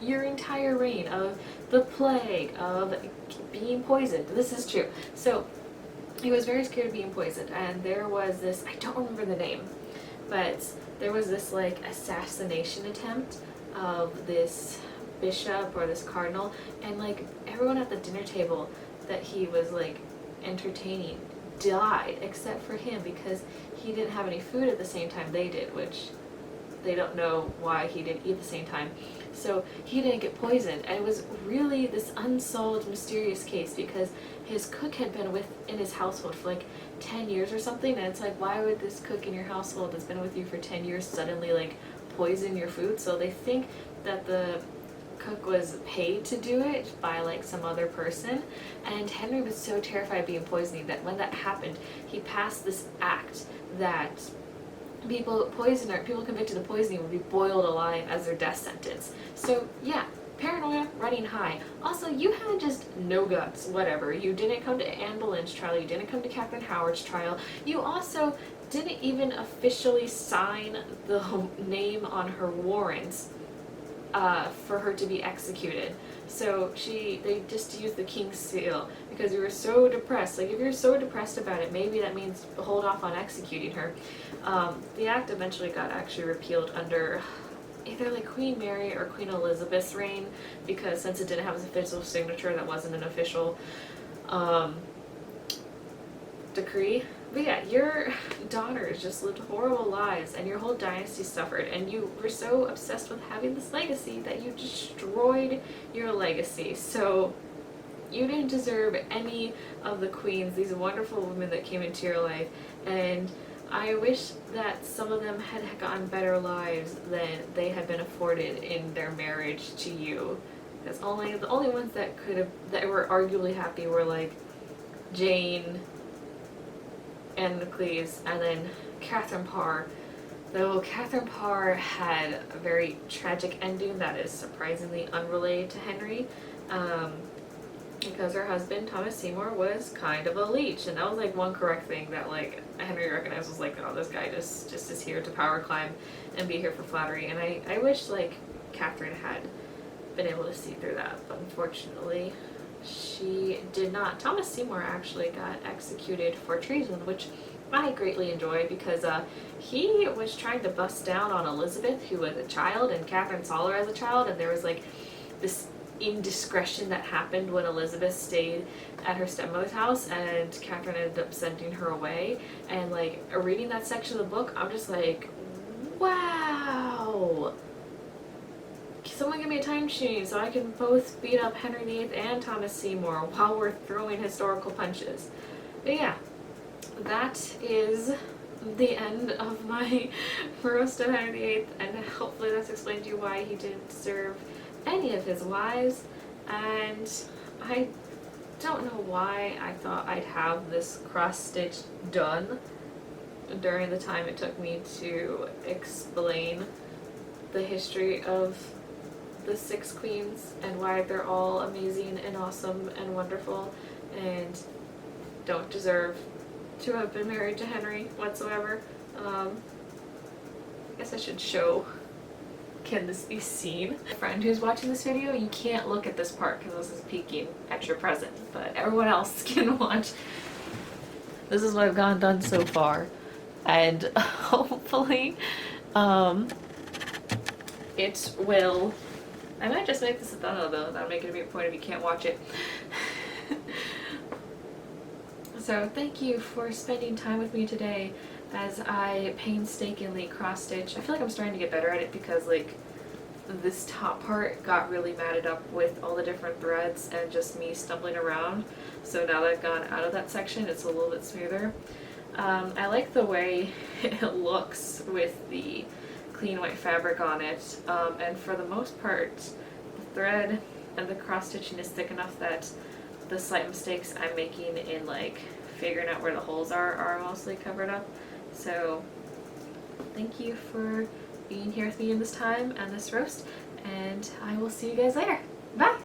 your entire reign of the plague, of being poisoned. This is true. So he was very scared of being poisoned, and there was this, I don't remember the name, but there was this assassination attempt of this bishop or this cardinal, and like everyone at the dinner table that he was like entertaining died except for him, because he didn't have any food at the same time they did, which they don't know why he didn't eat at the same time. So he didn't get poisoned, and it was really this unsolved mysterious case because his cook had been in his household for like 10 years or something, and it's like, why would this cook in your household that's been with you for 10 years suddenly like poison your food? So they think that the cook was paid to do it by like some other person, and Henry was so terrified of being poisoned that when that happened, he passed this act that people convicted of poisoning would be boiled alive as their death sentence. So yeah, paranoia running high. Also, you had just no guts, whatever. You didn't come to Anne Boleyn's trial, you didn't come to Katherine Howard's trial, you also didn't even officially sign the name on her warrants for her to be executed. So they just used the king's seal because you were so depressed. Like, if you're so depressed about it, maybe that means hold off on executing her. The act eventually got actually repealed under either like Queen Mary or Queen Elizabeth's reign, because since it didn't have an official signature, that wasn't an official decree. But yeah, your daughters just lived horrible lives and your whole dynasty suffered, and you were so obsessed with having this legacy that you destroyed your legacy. So you didn't deserve any of the queens, these wonderful women that came into your life, and I wish that some of them had gotten better lives than they had been afforded in their marriage to you. Because the only ones that were arguably happy were like Jane, Anne Cleves, and then Catherine Parr. Though Catherine Parr had a very tragic ending that is surprisingly unrelated to Henry, because her husband, Thomas Seymour, was kind of a leech, and that was like one correct thing that like Henry recognized, was like, oh, this guy just is here to power climb and be here for flattery. And I wish like Catherine had been able to see through that, but unfortunately she did not. Thomas Seymour actually got executed for treason, which I greatly enjoyed, because he was trying to bust down on Elizabeth, who was a child, and Catherine saw her as a child, and there was like this indiscretion that happened when Elizabeth stayed at her stepmother's house, and Catherine ended up sending her away. And like reading that section of the book, I'm just like, wow. Someone give me a time machine so I can both beat up Henry VIII and Thomas Seymour while we're throwing historical punches. But yeah, that is the end of my roast of Henry VIII, and hopefully that's explained to you why he didn't deserve any of his wives. And I don't know why I thought I'd have this cross stitch done during the time it took me to explain the history of the 6 queens and why they're all amazing and awesome and wonderful and don't deserve to have been married to Henry whatsoever. I guess I should show, can this be seen? Friend who's watching this video, you can't look at this part because this is peeking at your present, but everyone else can watch. This is what I've done so far, and hopefully it will. I might just make this a thumbnail though, that'll make it a big point if you can't watch it. So thank you for spending time with me today as I painstakingly cross stitch. I feel like I'm starting to get better at it because like this top part got really matted up with all the different threads and just me stumbling around. So now that I've gone out of that section, it's a little bit smoother. I like the way it looks with the clean white fabric on it, and for the most part the thread and the cross stitching is thick enough that the slight mistakes I'm making in like figuring out where the holes are mostly covered up. So thank you for being here with me in this time and this roast, and I will see you guys later. Bye!